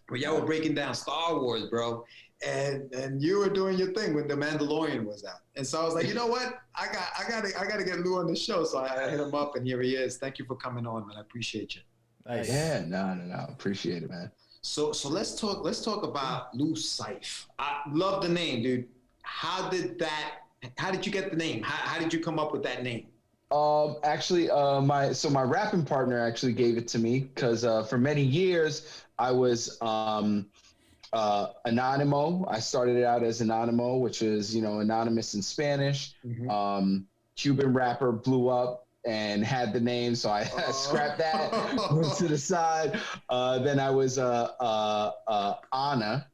where y'all were breaking down Star Wars, bro. And you were doing your thing when The Mandalorian was out. And so I was like, you know what? I gotta get Lou on the show. So I hit him up and here he is. Thank you for coming on, man. I appreciate you. Nice. Yeah, no. Appreciate it, man. So let's talk about Lou Cyph. I love the name, dude. How did you get the name? How did you come up with that name? Actually, my rapping partner actually gave it to me because for many years I was Anonimo. I started out as Anonimo, which is anonymous in Spanish. Mm-hmm. Cuban rapper, blew up and had the name, so I scrapped that, went to the side. Then I was Ana,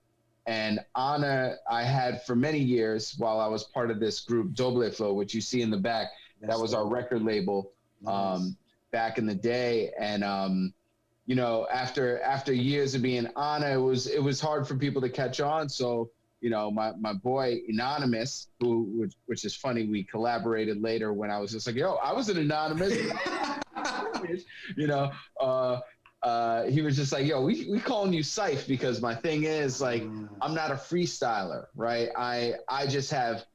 and Ana I had for many years while I was part of this group Doble Flow, which you see in the back. That was our record label back in the day, and after years of being Ana, it was hard for people to catch on. So my boy Anonymous, which is funny, we collaborated later when I was just like, yo, I was an Anonymous. He was just like, yo, we calling you Cyph because my thing is like, I'm not a freestyler, right? I just have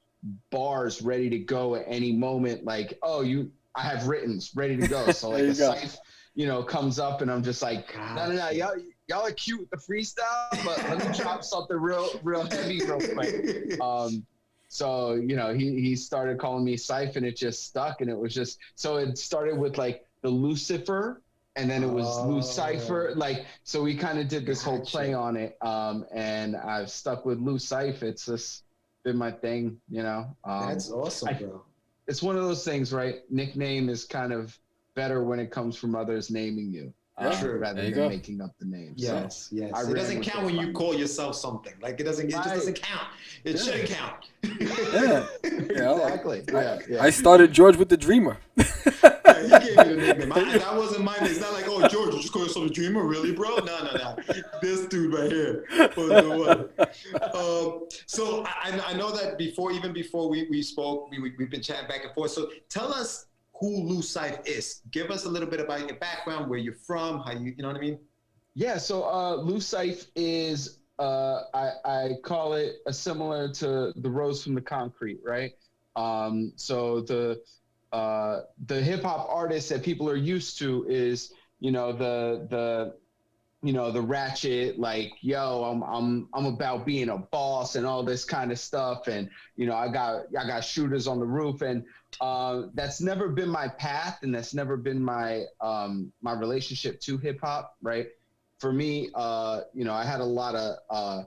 bars ready to go at any moment. Like, I have writtens ready to go. So like a Cyph, comes up and I'm just like, no, y'all are cute with the freestyle, but let me drop something real heavy real quick. So he started calling me Cyph and it just stuck, and it was just, so it started with like the Lucifer, and then it was Lucifer, like, so we kind of did this whole play on it, and I've stuck with Lou Cyph. It's just been my thing, That's awesome, bro. It's one of those things, right? Nickname is kind of better when it comes from others naming you. Rather than making up the name. Yes, so yes. It doesn't count when you call yourself something. Like it just doesn't count. It shouldn't count. Yeah. Exactly. I started George with the Dreamer. He gave you the nickname. That wasn't mine. It's not like, oh, George, you just call yourself the Dreamer, really, bro? No. This dude right here was the one. So I know that even before we spoke, we've been chatting back and forth. So tell us who Lou Cyph is. Give us a little bit about your background, where you're from, how you know what I mean? Yeah, so Lou Cyph is, I call it similar to the Rose from the Concrete, right? So the hip hop artist that people are used to is, the ratchet, like, yo, I'm about being a boss and all this kind of stuff, and I got shooters on the roof, and that's never been my path, and that's never been my my relationship to hip hop, right? For me, I had a lot of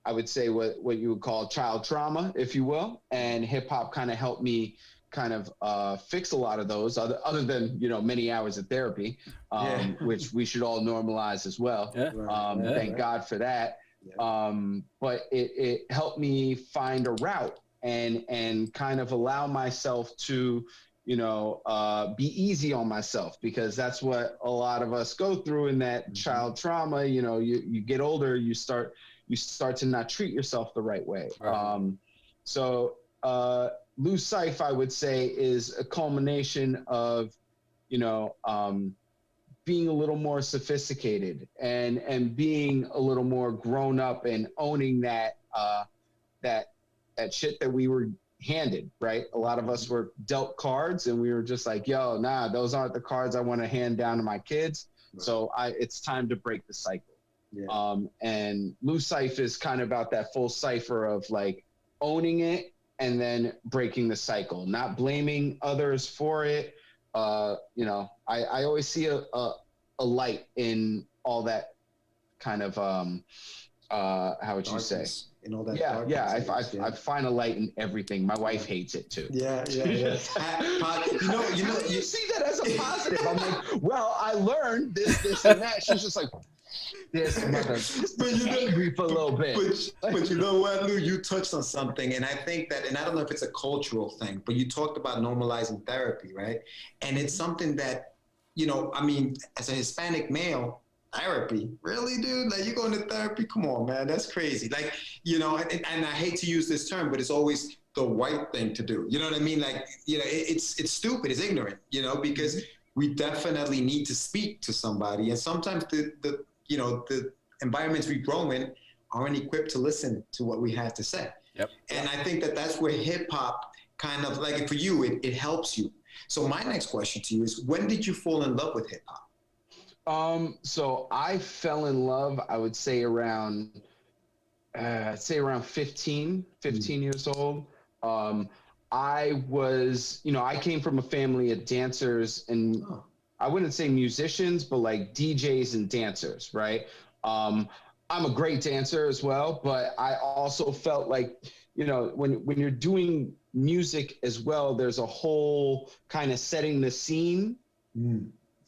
I would say what you would call child trauma, if you will, and hip hop kind of helped me kind of fix a lot of those, other than many hours of therapy, which we should all normalize as well. Thank God for that. But it helped me find a route and kind of allow myself to be easy on myself, because that's what a lot of us go through in that child trauma. You get older, you start to not treat yourself the right way. So Lou Cyph, I would say, is a culmination of being a little more sophisticated and being a little more grown up and owning that shit that we were handed, right? A lot of us were dealt cards and we were just like, yo, nah, those aren't the cards I want to hand down to my kids. Right. So it's time to break the cycle. Yeah. And Cyph is kind of about that full cipher of like owning it and then breaking the cycle, not blaming others for it. You know, I always see a light in all that kind of, how would you say? In all that I find a light in everything. My wife hates it too. Yeah. You see that as a positive. I'm like, well, I learned this and that. She's just like, this mother, angry for a little bit. But you know what, Lou? You touched on something, and I think that, and I don't know if it's a cultural thing, but you talked about normalizing therapy, right? And it's something that, you know, I mean, as a Hispanic male, therapy, really, dude? Like, you going to therapy? Come on, man, that's crazy. Like, you know, and I hate to use this term, but it's always the white thing to do. You know what I mean? Like, you know, it's stupid, it's ignorant, you know, because we definitely need to speak to somebody, and sometimes the you know, the environments we grow in aren't equipped to listen to what we have to say. Yep. And I think that that's where hip hop kind of, like, for you, it helps you. So my next question to you is, when did you fall in love with hip hop? So I fell in love, I would say around 15 years old. I was, you know, I came from a family of dancers and I wouldn't say musicians, but like DJs and dancers, right? I'm a great dancer as well, but I also felt like, you know, when you're doing music as well, there's a whole kind of setting the scene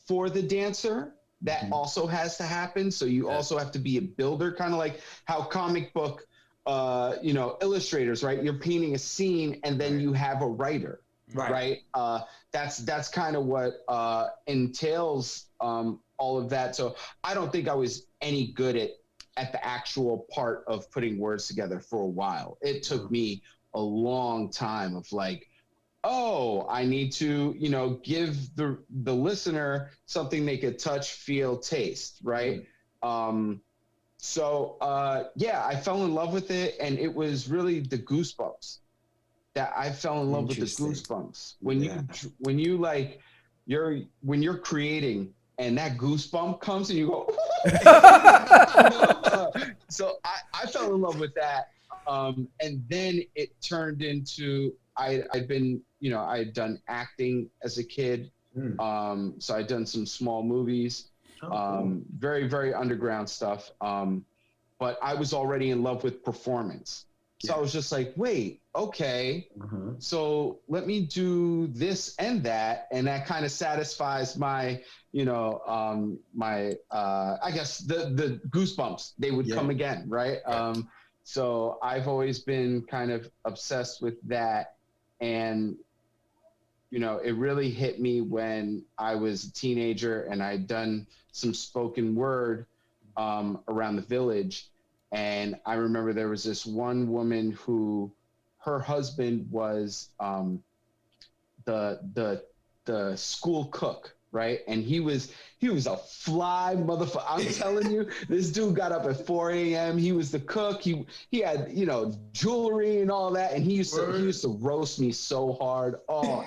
for the dancer that also has to happen. So you also have to be a builder, kind of like how comic book, you know, illustrators, right? You're painting a scene and then you have a writer. Right. That's kind of what entails all of that. So I don't think I was any good at the actual part of putting words together for a while. It took me a long time of like, oh, I need to, you know, give the listener something they could touch, feel, taste, right? So yeah, I fell in love with it, and it was really the goosebumps that I fell in love with. The goosebumps when you like when you're creating and that goosebump comes and you go so I fell in love with that, and then it turned into I'd been, you know, I had done acting as a kid, so I'd done some small movies, very, very underground stuff, but I was already in love with performance. So I was just like, wait, okay, so let me do this and that. And that kind of satisfies my, you know, I guess the goosebumps, they would come again, right? So I've always been kind of obsessed with that. And, you know, it really hit me when I was a teenager and I'd done some spoken word around the village. And I remember there was this one woman who, her husband was the school cook, right? And he was a fly motherfucker. I'm telling you, this dude got up at 4 a.m. He was the cook. He had, you know, jewelry and all that. And he used to roast me so hard,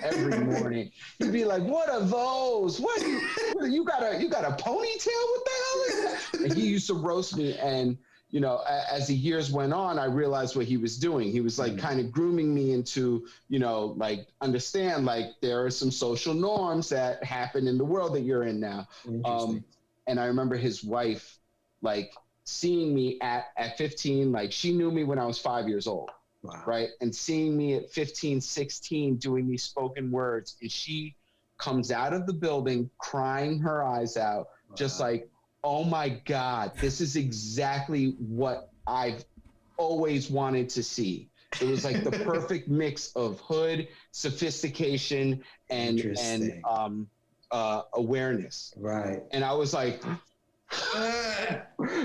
every morning. He'd be like, "What are those? What you got a ponytail? What the hell is that?" And he used to roast me. And you know, as the years went on, I realized what he was doing. He was like kind of grooming me into, you know, like, understand, like, there are some social norms that happen in the world that you're in now. And I remember his wife, like, seeing me at 15, like, she knew me when I was 5 years old, right? And seeing me at 15, 16, doing these spoken words. And she comes out of the building crying her eyes out, just like, oh my God, this is exactly what I've always wanted to see. It was like the perfect mix of hood, sophistication, and awareness. Right. And I was like,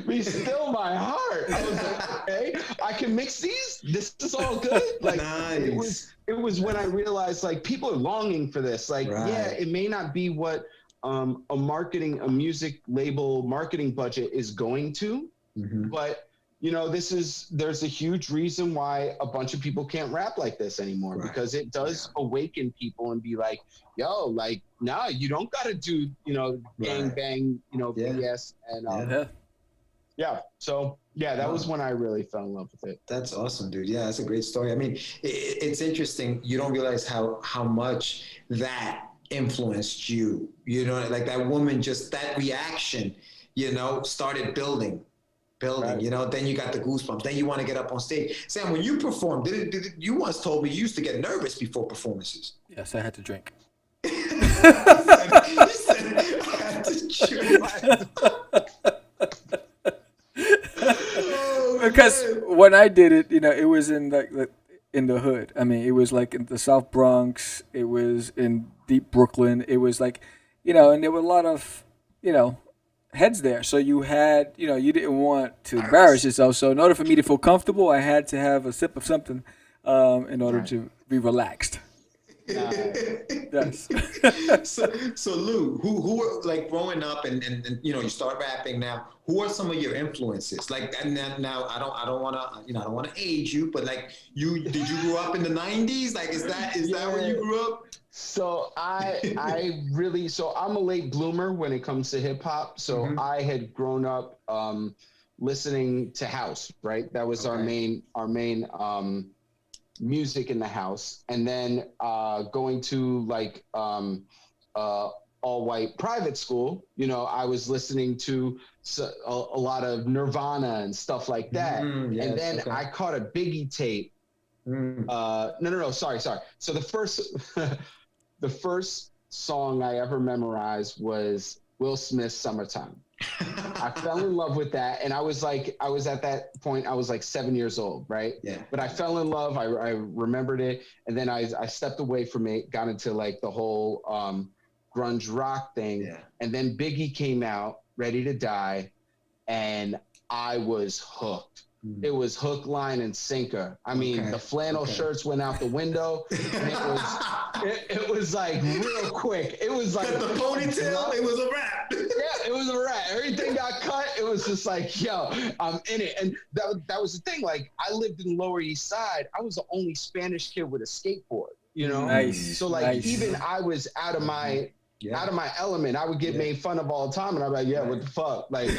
be still my heart. I was like, okay, I can mix these. This is all good. Like, nice. It was when I realized, like, people are longing for this. Like, yeah, it may not be what a music label marketing budget is going to, but there's a huge reason why a bunch of people can't rap like this anymore, because it does awaken people and be like, yo, like, nah, you don't gotta do, gang bang, BS. And so that was when I really fell in love with it. That's awesome, dude. Yeah, that's a great story. I mean, it's interesting. You don't realize how much that influenced you. Like that woman, just that reaction, started building. Right. Then you got the goosebumps. Then you want to get up on stage. Sam, when you performed, you once told me you used to get nervous before performances. Yes, I had to drink. you said I had to drink. Because when I did it, it was in in the hood. I mean, it was like in the South Bronx. It was in deep Brooklyn. It was like, and there were a lot of, heads there. So you had, you didn't want to embarrass yourself. So in order for me to feel comfortable, I had to have a sip of something in order to be relaxed. Yes. So Lou, who are, like, growing up and you start rapping now, who are some of your influences? Like, and now I don't want to age you, but like, did you grow up in the 90s? Like, is that where you grew up? So I really, I'm a late bloomer when it comes to hip hop. So I had grown up listening to house, right? That was our main music in the house. And then going to like all white private school, I was listening to a lot of Nirvana and stuff like that. Yes, and then I caught a Biggie tape. No, sorry. So the first song I ever memorized was Will Smith's Summertime. I fell in love with that. And I was at that point, I was like 7 years old, right? Yeah. But I fell in love. I remembered it. And then I stepped away from it, got into like the whole grunge rock thing. Yeah. And then Biggie came out, Ready to Die. And I was hooked. It was hook, line, and sinker. I mean, the flannel shirts went out the window. And it was like real quick. It was like the ponytail. It was a wrap. Yeah, it was a wrap. Everything got cut. It was just like, yo, I'm in it. And that was the thing. Like, I lived in Lower East Side. I was the only Spanish kid with a skateboard. Nice. So like, even I was out of my element. I would get made fun of all the time, and I'm like, yeah, what the fuck, like,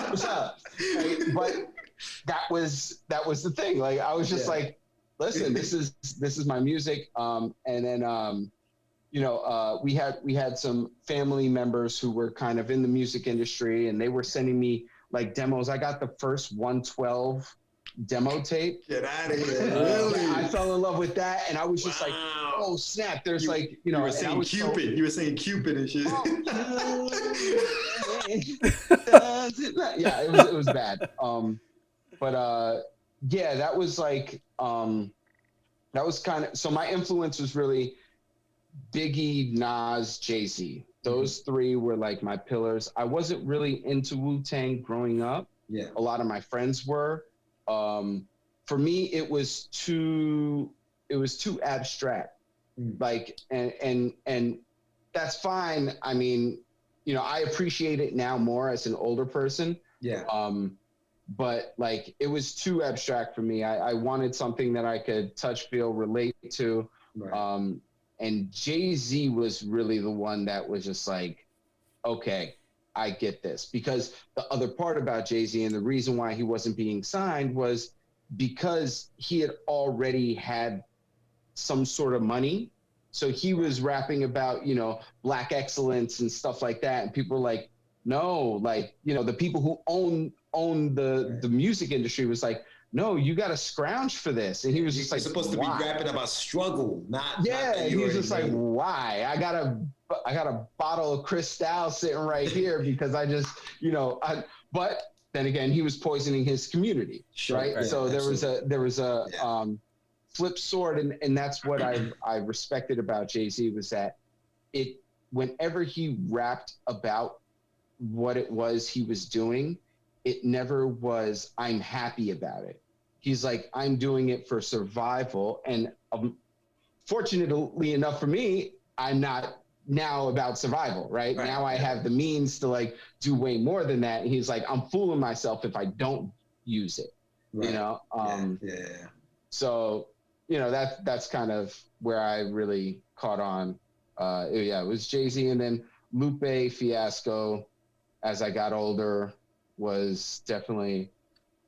what's up? Right? But that was the thing. Like, I was just like, listen, this is my music. And then we had some family members who were kind of in the music industry, and they were sending me like demos. I got the first 112 demo tape. Get out of here! Really? I fell in love with that, and I was just like, oh snap! There's you were saying Cupid. You were saying Cupid and shit. Yeah, it was bad. But that was like that was kind of, so my influence was really Biggie, Nas, Jay-Z. Those three were like my pillars. I wasn't really into Wu-Tang growing up. Yeah, a lot of my friends were. For me, it was too abstract. Like, and that's fine. I mean, I appreciate it now more as an older person. Yeah. But like, it was too abstract for me. I wanted something that I could touch, feel, relate to. Right. And Jay-Z was really the one that was just like, okay, I get this. Because the other part about Jay-Z, and the reason why he wasn't being signed, was because he had already had some sort of money. So he was rapping about, Black excellence and stuff like that. And people were like, no, like, the people who own the music industry was like, no, you got to scrounge for this. And he was just like, supposed to be rapping about struggle, not. Yeah, he was just like, why? I got a bottle of Cristal sitting right here because I just, but then again, he was poisoning his community, right? Yeah, so there was a flip sword, and that's what I respected about Jay-Z, was that whenever he rapped about what it was he was doing, it never was, I'm happy about it. He's like, I'm doing it for survival. And fortunately enough for me, I'm not now about survival, right? Now I have the means to like do way more than that. And he's like, I'm fooling myself if I don't use it, you know? So, you know, that's kind of where I really caught on. It was Jay-Z, and then Lupe Fiasco, as I got older, was definitely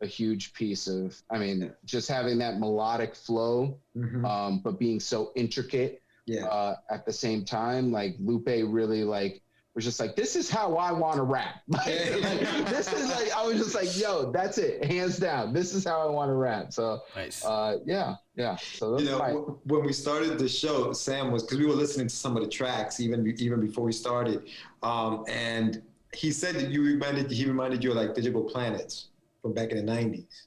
a huge piece of, I mean, just having that melodic flow, but being so intricate at the same time. Like Lupe really like was just like, this is how I want to rap. Like, this is like, I was just like, yo, that's it, hands down. This is how I want to rap. So nice. Yeah. So you know, when we started the show, Sam was, because we were listening to some of the tracks even before we started, and he said that he reminded you of like Digital Planets from back in the 90s.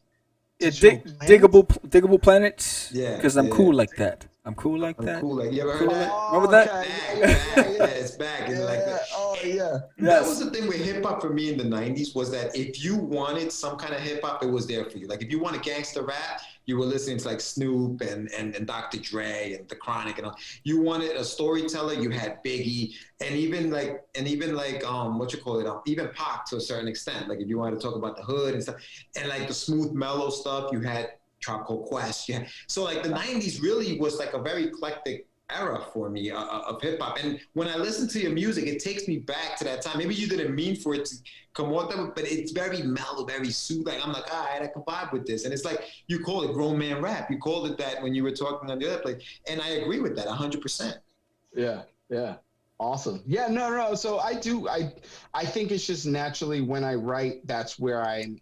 Diggable Planets. Yeah, because I'm cool like that. I'm cool like that. Cool like, you ever heard that? Remember that? It's back. And like that. Oh yeah. That was the thing with hip hop for me in the 90s, was that if you wanted some kind of hip hop, it was there for you. Like if you want a gangster rap, you were listening to like Snoop and Dr. Dre and The Chronic and all. You wanted a storyteller, you had Biggie, and even like even Pac to a certain extent. Like if you wanted to talk about the hood and stuff, and like the smooth mellow stuff, you had Tribe Called Quest. Yeah. So like the 90s really was like a very eclectic era for me of hip hop. And when I listen to your music, it takes me back to that time. Maybe you didn't mean for it to come out that way, but it's very mellow, very soothing. I'm like, all right, I can vibe with this. And it's like, you call it grown man rap. You called it that when you were talking on the other place. And I agree with that 100%. Yeah. Awesome. Yeah, no. So I think it's just naturally when I write, that's where I'm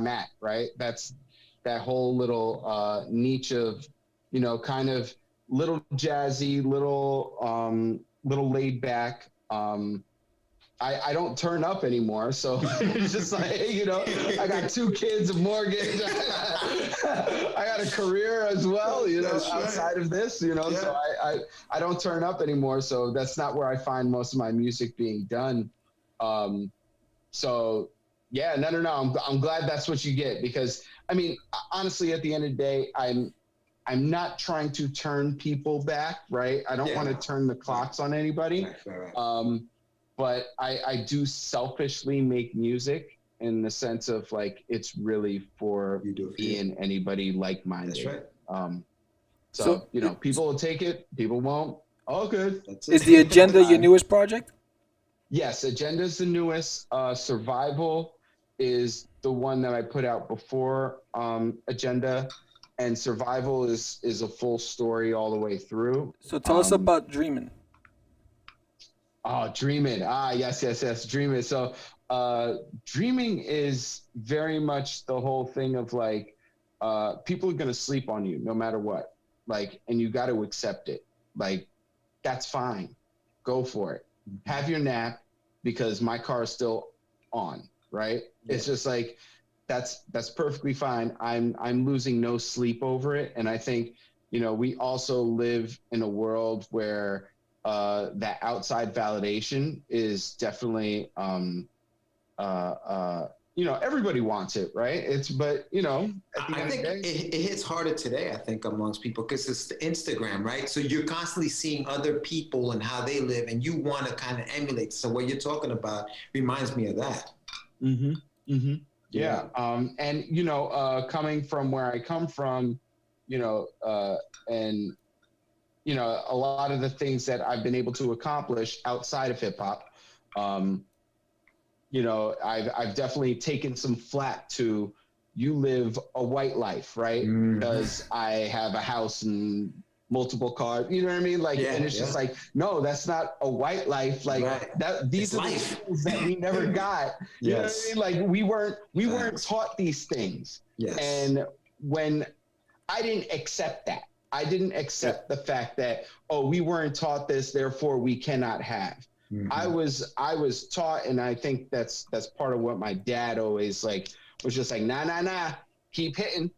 at, right? That's that whole little niche of, you know, kind of little jazzy, little laid back. I don't turn up anymore, so it's just like, you know, I got 2 kids, a mortgage, I got a career as well, you know, outside of this, you know, so I don't turn up anymore, so that's not where I find most of my music being done. So yeah, no, I'm glad that's what you get, because I mean, honestly, at the end of the day, I'm not trying to turn people back, right? I don't want to turn the clocks on anybody. Right. But I do selfishly make music in the sense of like, it's really for me and anybody like-minded. That's right. So, you know, people will take it, people won't. All good. Is the Agenda your newest project? Yes, Agenda is the newest. Survival is the one that I put out before Agenda. And Survival is a full story all the way through. So tell us about Dreamin'. Oh, Dreamin'. Yes. Dreamin'. So Dreaming is very much the whole thing of like, people are going to sleep on you no matter what. Like, and you got to accept it. Like, that's fine. Go for it. Have your nap, because my car is still on, right? Yeah. It's just like, that's perfectly fine. I'm losing no sleep over it. And I think, you know, we also live in a world where that outside validation is definitely, you know, everybody wants it, right? But, you know, at the end of the day, it hits harder today, I think, amongst people, because it's Instagram, right? So you're constantly seeing other people and how they live, and you want to kind of emulate. So what you're talking about reminds me of that. Yeah. And, you know, coming from where I come from, you know, and, you know, a lot of the things that I've been able to accomplish outside of hip hop, you know, I've definitely taken some flack to, you live a white life, right? Because I have a house and multiple cars, you know what I mean? Like, and it's just like, no, that's not a white life. Like that, these are the things that we never got. You know what I mean? Like we weren't taught these things. And when I didn't accept that, I didn't accept the fact that, oh, we weren't taught this, therefore we cannot have. I was taught, and I think that's part of what my dad always like was just like, nah, keep hitting.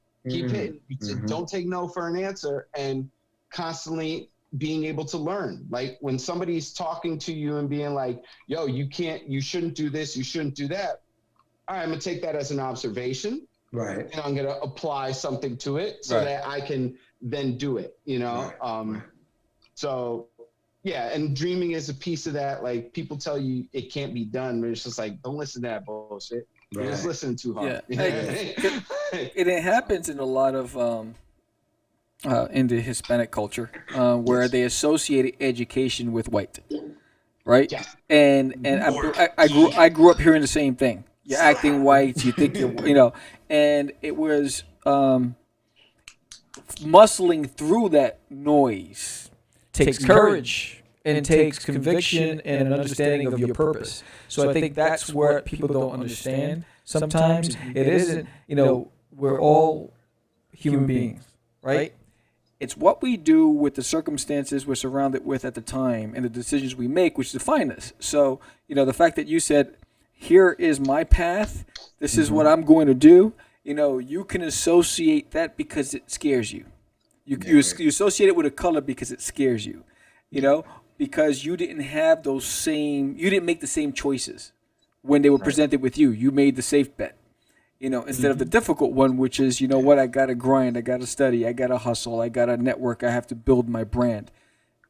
Don't take no for an answer, and constantly being able to learn. Like when somebody's talking to you and being like, yo, you shouldn't do this, you shouldn't do that. All right, I'm gonna take that as an observation. Right. And I'm gonna apply something to it so that I can then do it, you know? So Yeah, and dreaming is a piece of that. Like people tell you it can't be done, but it's just like don't listen to that bullshit. You're just listening too hard. Yeah, it happens in a lot of in the Hispanic culture where they associate education with white, right? Yeah. And I grew up hearing the same thing. You're acting white. You think you're. And it was muscling through that noise takes courage and takes conviction and an understanding of your purpose. So I think that's where people don't understand. Sometimes it isn't, we're all human beings, right? It's what we do with the circumstances we're surrounded with at the time and the decisions we make which define us. So, the fact that you said, here is my path, this is what I'm going to do, you can associate that because it scares you. You associate it with a color because it scares you, because you didn't make the same choices when they were presented with you. You made the safe bet, instead of the difficult one, which is, I got to grind, I got to study, I got to hustle, I got to network, I have to build my brand.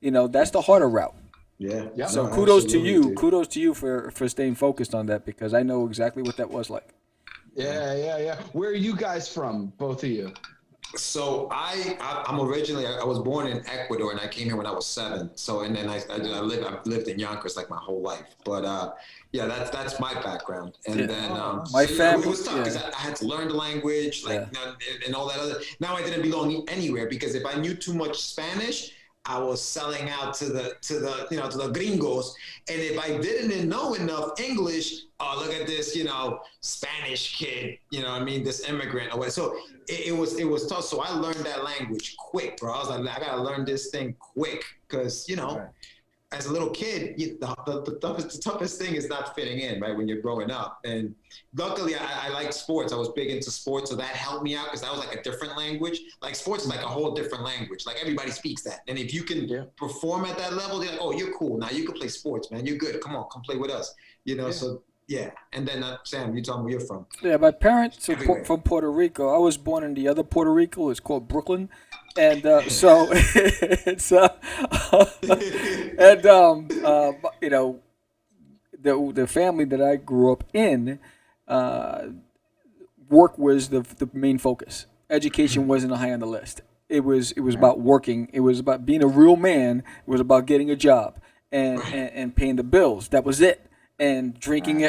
That's the harder route. Yeah. So kudos to you. Dude. Kudos to you for staying focused on that because I know exactly what that was like. Yeah. Where are you guys from, both of you? So I'm originally, I was born in Ecuador and I came here when I was 7. So, and then I've lived in Yonkers like my whole life. But that's my background. And then my family, it was tough because I had to learn the language, and all that other. Now I didn't belong anywhere because if I knew too much Spanish, I was selling out to the gringos. And if I didn't know enough English, look at this, Spanish kid, this immigrant or what. So it was tough. So I learned that language quick, bro. I was like, I gotta learn this thing quick because, as a little kid, the toughest thing is not fitting in, right, when you're growing up. And luckily, I like sports. I was big into sports, so that helped me out because that was like a different language. Like sports is like a whole different language. Like everybody speaks that. And if you can perform at that level, they're like, oh, you're cool. Now you can play sports, man. You're good. Come play with us. So yeah. And then Sam, you tell me where you're from. Yeah, my parents are from Puerto Rico. I was born in the other Puerto Rico. It's called Brooklyn. And so it's the family that I grew up in, work was the main focus. Education wasn't high on the list. It was about working. It was about being a real man. It was about getting a job and paying the bills. That was it. And drinking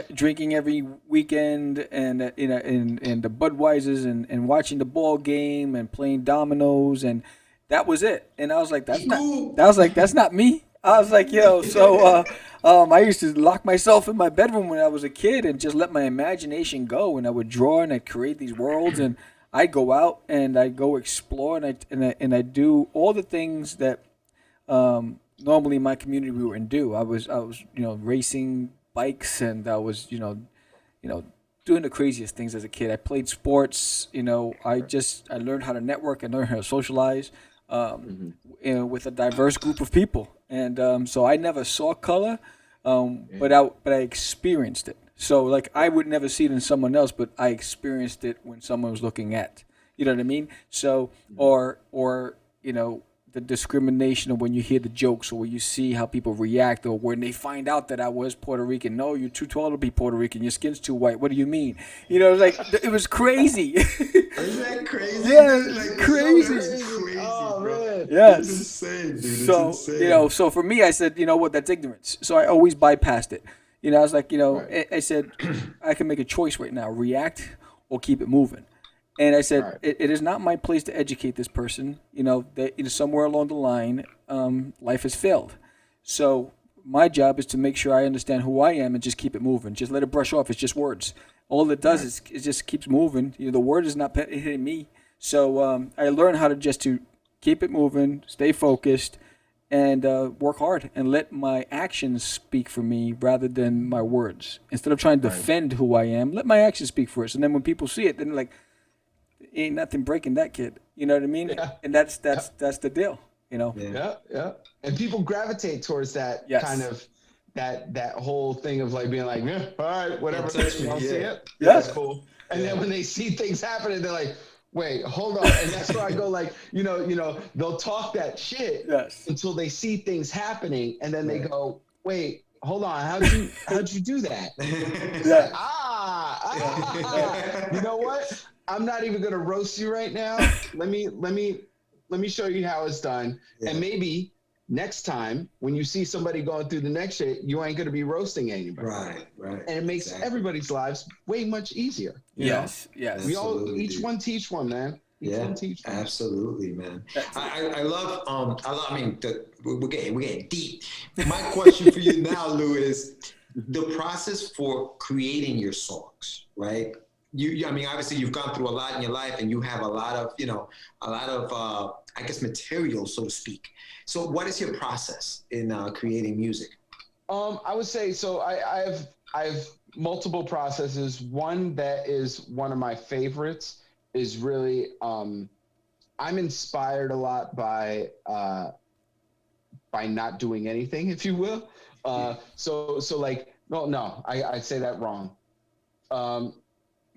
every weekend and in the Budweisers and watching the ball game and playing dominoes, and that was it. And I was like, that's not me. I was like, I used to lock myself in my bedroom when I was a kid and just let my imagination go, and I would draw and I'd create these worlds, and I'd go out and I'd go explore and I do all the things that normally in my community we wouldn't do. I was racing bikes, and I was doing the craziest things as a kid. I played sports. I learned how to network and learn how to socialize with a diverse group of people. And so I never saw color, but I experienced it. So like I would never see it in someone else, but I experienced it when someone was looking at. You know what I mean? So or the discrimination of when you hear the jokes or when you see how people react or when they find out that I was Puerto Rican. No, you're too tall to be Puerto Rican. Your skin's too white. What do you mean? It was crazy. Isn't that crazy? Yeah, it's crazy. Oh, man. Yes. It's insane, dude. It's insane. So for me, I said, that's ignorance. So I always bypassed it. I was like, I said, I can make a choice right now, react or keep it moving. And I said, it is not my place to educate this person. Somewhere along the line, life has failed. So my job is to make sure I understand who I am and just keep it moving. Just let it brush off. It's just words. All it does is it just keeps moving. The word is not hitting me. So I learned how to keep it moving, stay focused, and work hard and let my actions speak for me rather than my words. Instead of trying to defend who I am, let my actions speak for us. And then when people see it, then they're like, ain't nothing breaking that kid. You know what I mean? Yeah. And that's the deal. Yeah. And people gravitate towards that kind of that whole thing of like being like, all right, whatever. I'll see it. Yeah, that's cool. And then when they see things happening, they're like, wait, hold on. And that's where I go like, they'll talk that shit until they see things happening. And then they go, wait, hold on. How'd you do that? It's like, you know what? I'm not even going to roast you right now. Let me show you how it's done. Yeah. And maybe next time when you see somebody going through the next shit, you ain't going to be roasting anybody. Right. And it makes everybody's lives way much easier. Yes. We all, each one teach one, man. Each one teach one. Absolutely, man. I love, we're getting deep. My question for you now, Lou, is the process for creating your songs, right? I mean, obviously you've gone through a lot in your life and you have a lot of I guess, material, so to speak. So what is your process in creating music? I would say, so I have multiple processes. One that is one of my favorites is really, I'm inspired a lot by not doing anything, if you will. So like, no, I say that wrong.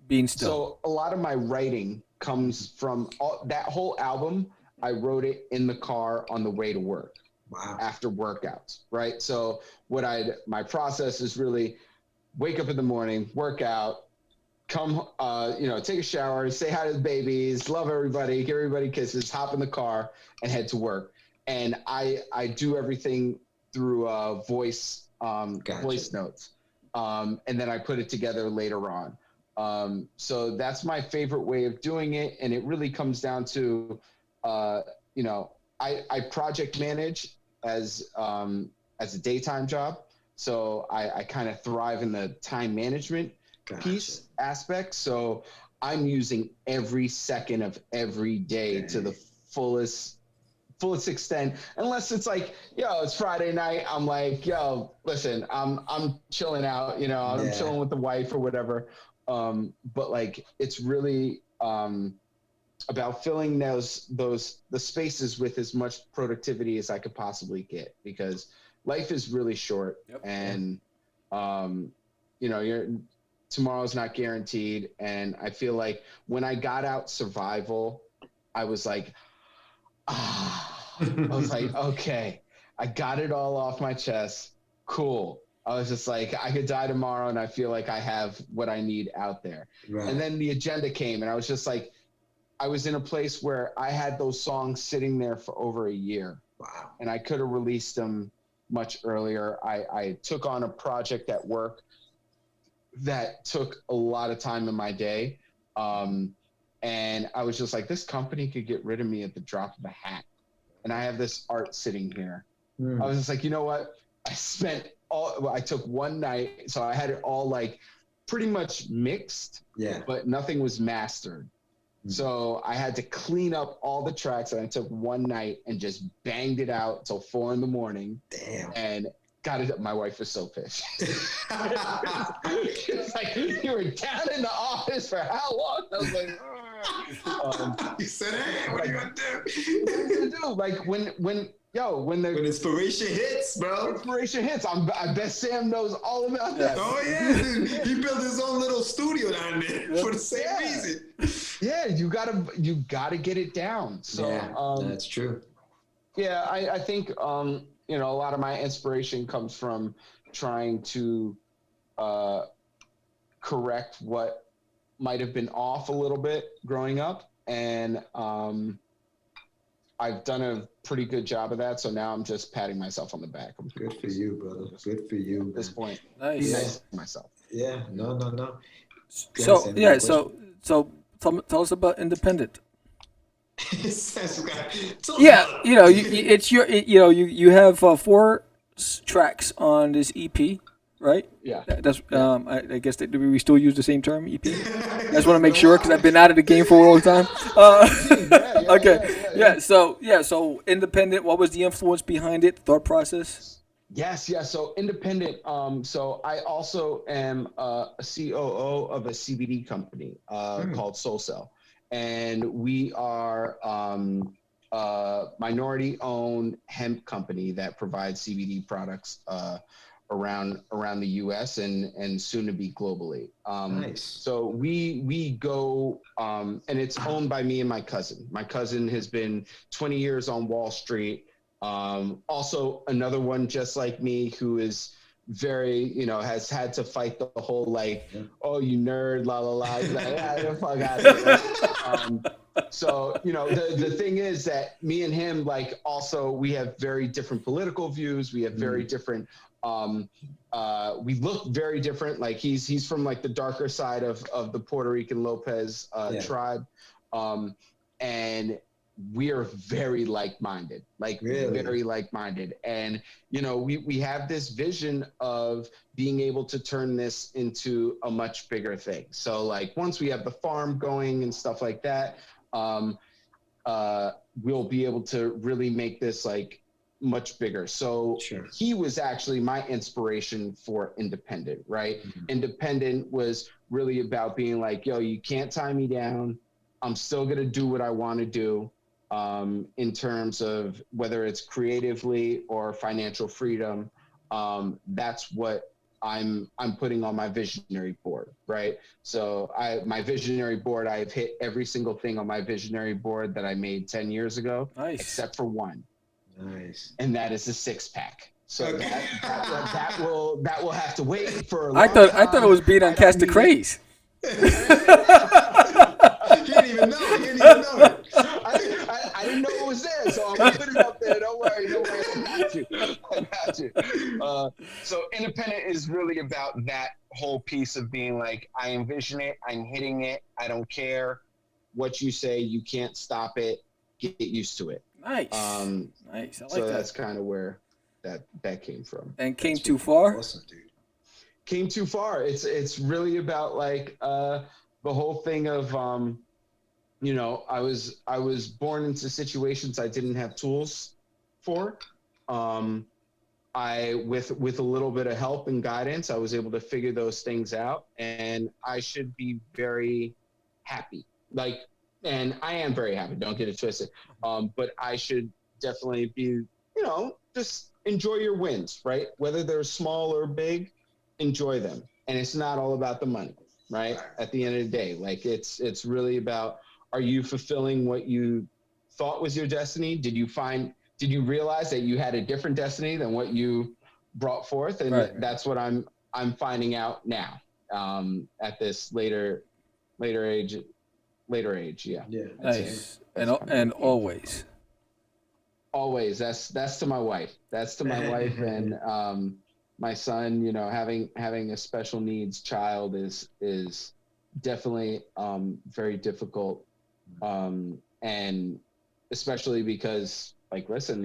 Being still. So a lot of my writing comes from that whole album. I wrote it in the car on the way to work. Wow. After workouts, right? So my process is really wake up in the morning, work out, come, take a shower, say hi to the babies, love everybody, give everybody kisses, hop in the car and head to work. And I do everything through voice notes. And then I put it together later on. So that's my favorite way of doing it. And it really comes down to, I project manage as a daytime job. So I kind of thrive in the time management piece aspect. So I'm using every second of every day to the fullest extent, unless it's like, it's Friday night. I'm like, listen, I'm chilling out, I'm chilling with the wife or whatever. But like, it's really, about filling the spaces with as much productivity as I could possibly get, because life is really short. Yep. And, tomorrow's not guaranteed. And I feel like when I got out survival, I was like, okay, I got it all off my chest. Cool. I was just like, I could die tomorrow and I feel like I have what I need out there. Right. And then the agenda came and I was just like, I was in a place where I had those songs sitting there for over a year. Wow. And I could have released them much earlier. I took on a project at work that took a lot of time in my day. And I was just like, this company could get rid of me at the drop of a hat. And I have this art sitting here. I was just like, you know what? I took one night. So I had it all like pretty much mixed, but nothing was mastered. So I had to clean up all the tracks, and I took one night and just banged it out till 4 a.m. Damn. And got it. My wife was so pissed. It's like, you were down in the office for how long? I was like, you said, hey, what are you gonna do? What are you gonna do? Like when inspiration hits, bro. Inspiration hits. I bet Sam knows all about that. Oh yeah, dude. He built his own little studio down there for the same reason. Yeah, you gotta get it down. So that's true. Yeah, I think a lot of my inspiration comes from trying to correct what might have been off a little bit growing up, and I've done a pretty good job of that, so now I'm just patting myself on the back. Good for you, brother. Good for you. At this point, nice. Be nice to myself. Yeah, no. So tell us about Independent. You have 4 tracks on this EP, right? Yeah. That's I guess do we still use the same term, EP? I just want to make sure because I've been out of the game for a long time. Okay. So Independent. What was the influence behind it? Thought process. Yes. So Independent. So I also am a COO of a CBD company called Soulful, and we are a minority-owned hemp company that provides CBD products around the U.S. and soon to be globally. Nice. So we go, and it's owned by me and my cousin. My cousin has been 20 years on Wall Street. Also another one just like me who is very, has had to fight the whole oh, you nerd, la la la. He's like, the fuck out of here. So, the thing is that me and him, also we have very different political views. We have very different, we look very different. Like he's from the darker side of the Puerto Rican Lopez tribe. And we are very like-minded, very like-minded. And, we have this vision of being able to turn this into a much bigger thing. So once we have the farm going and stuff like that, we'll be able to really make this much bigger. So he was actually my inspiration for Independent, right? Mm-hmm. Independent was really about being yo, you can't tie me down. I'm still going to do what I want to do. In terms of whether it's creatively or financial freedom, that's what I'm putting on my visionary board, right? So my visionary board, I've hit every single thing on my visionary board that I made 10 years ago, except for one. Nice. And that is a 6-pack. So that will have to wait for a long I thought it was being on Cast the Craze. He didn't even know. It. I didn't know it was there, so I'm gonna put it up there. Don't worry. I got you. So Independent is really about that whole piece of being I envision it, I'm hitting it, I don't care what you say, you can't stop it, get used to it. Nice. Nice. I like so that. That's kind of where that came from. And came too far? Awesome, dude. Came too far. It's really about the whole thing of I was born into situations I didn't have tools for. I with a little bit of help and guidance, I was able to figure those things out, and I should be very happy. And I am very happy. Don't get it twisted. But I should definitely be, just enjoy your wins, right? Whether they're small or big, enjoy them. And it's not all about the money, right? At the end of the day, it's really about, are you fulfilling what you thought was your destiny? Did you realize that you had a different destiny than what you brought forth? And that's what I'm finding out now, at this later age. Yeah. Nice. And always. That's to my wife. That's to my wife. And, my son, having a special needs child is definitely, very difficult. And especially because listen,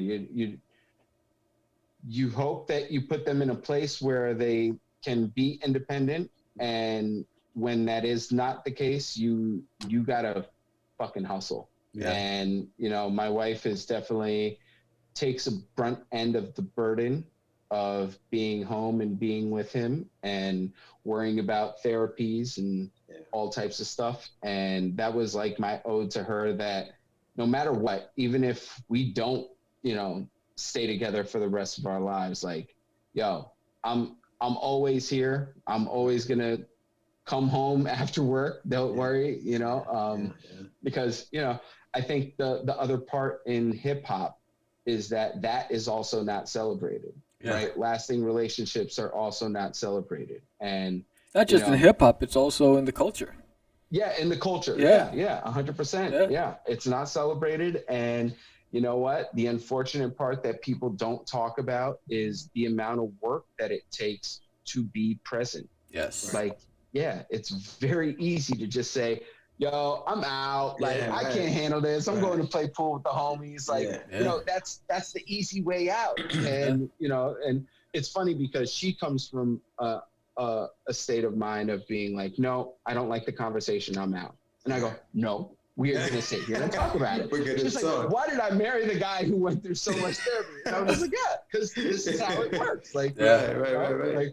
you hope that you put them in a place where they can be independent, and when that is not the case, you gotta fucking hustle. Yeah. And my wife is definitely takes a brunt end of the burden of being home and being with him and worrying about therapies and all types of stuff. And that was my ode to her, that no matter what, even if we don't, stay together for the rest of our lives, yo, I'm always here. I'm always gonna come home after work. Don't worry, because, I think the other part in hip hop is that is also not celebrated. Yeah. Right. Lasting relationships are also not celebrated. And not just in hip hop, it's also in the culture. Yeah, in the culture. Yeah. 100%. Yeah. It's not celebrated. And you know what? The unfortunate part that people don't talk about is the amount of work that it takes to be present. Yes. It's very easy to just say, yo, I'm out. I can't handle this. I'm going to play pool with the homies. That's the easy way out. And, and it's funny because she comes from a state of mind of being no, I don't like the conversation. I'm out. And I go, no, we are going to sit here and talk about it. She's why did I marry the guy who went through so much therapy? And I was because this is how it works. Right.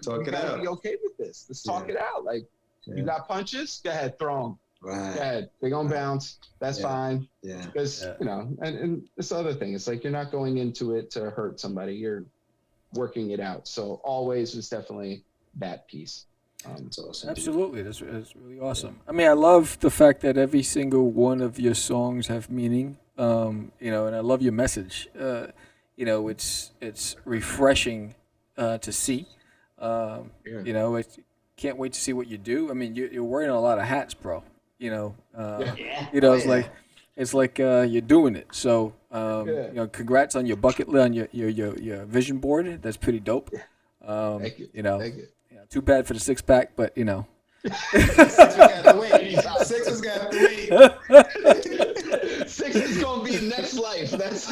Talk it out. Be okay with this. Let's talk it out. You got punches? Go ahead, throw them. Right. Go ahead. They're going to bounce. That's fine. Yeah. Because, and this other thing, it's you're not going into it to hurt somebody. You're working it out. So Always was definitely that piece. It's awesome. Absolutely, that's really awesome. I mean, I love the fact that every single one of your songs have meaning. You know, and I love your message. You know, it's refreshing to see. You know, can't wait to see what you do. I mean, you're wearing a lot of hats, bro. You know, you know, it's like you're doing it. So, you know, congrats on your on your vision board. That's pretty dope. Thank you. You know, Thank you. too bad for the 6-pack, but you know. Six got to wait. Six has got to wait. Six is gonna be next life. That's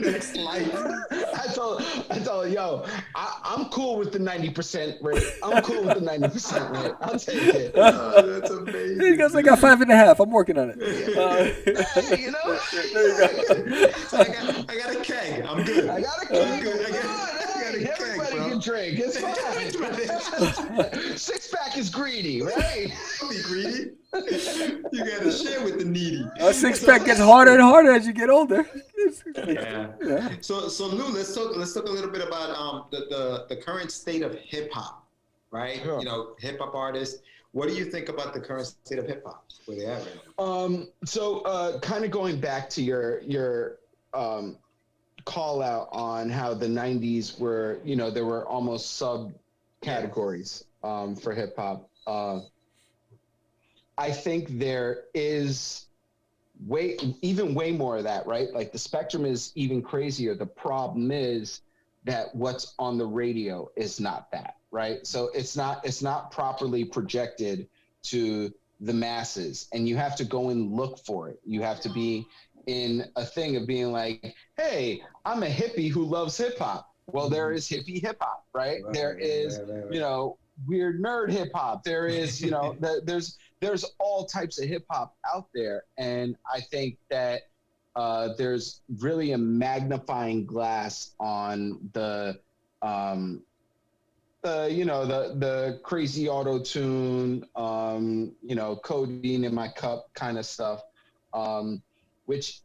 Next life. I told yo, I'm cool with the 90% rate. I'm cool with the 90% rate. I'll take it. Oh, that's amazing. You guys, I got 5.5. I'm working on it. Hey, you know. There you go. So I got a keg. I'm good. I got a keg. I got a keg, Everybody bro. can drink. It's fine. 6-pack is greedy, right? Don't be greedy. You gotta share with the needy. A 6-pack gets harder and harder as you get older. Yeah. So Lou, let's talk a little bit about the current state of hip hop, right? Sure. You know, hip hop artists. What do you think about the current state of hip hop? Where they at right now? So kind of going back to your call out on how the 90s were, you know, there were almost subcategories for hip hop. I think there is way more of that, right? Like the spectrum is even crazier. The problem is that what's on the radio is not that, right? So it's not properly projected to the masses, and you have to go and look for it. You have to be in a thing of being like, hey, I'm a hippie who loves hip hop. Well, there is hippie hip hop, right? There is, you know, weird nerd hip hop. There is, you know, there's all types of hip hop out there. And I think that there's really a magnifying glass on the crazy auto tune, you know, codeine in my cup kind of stuff, which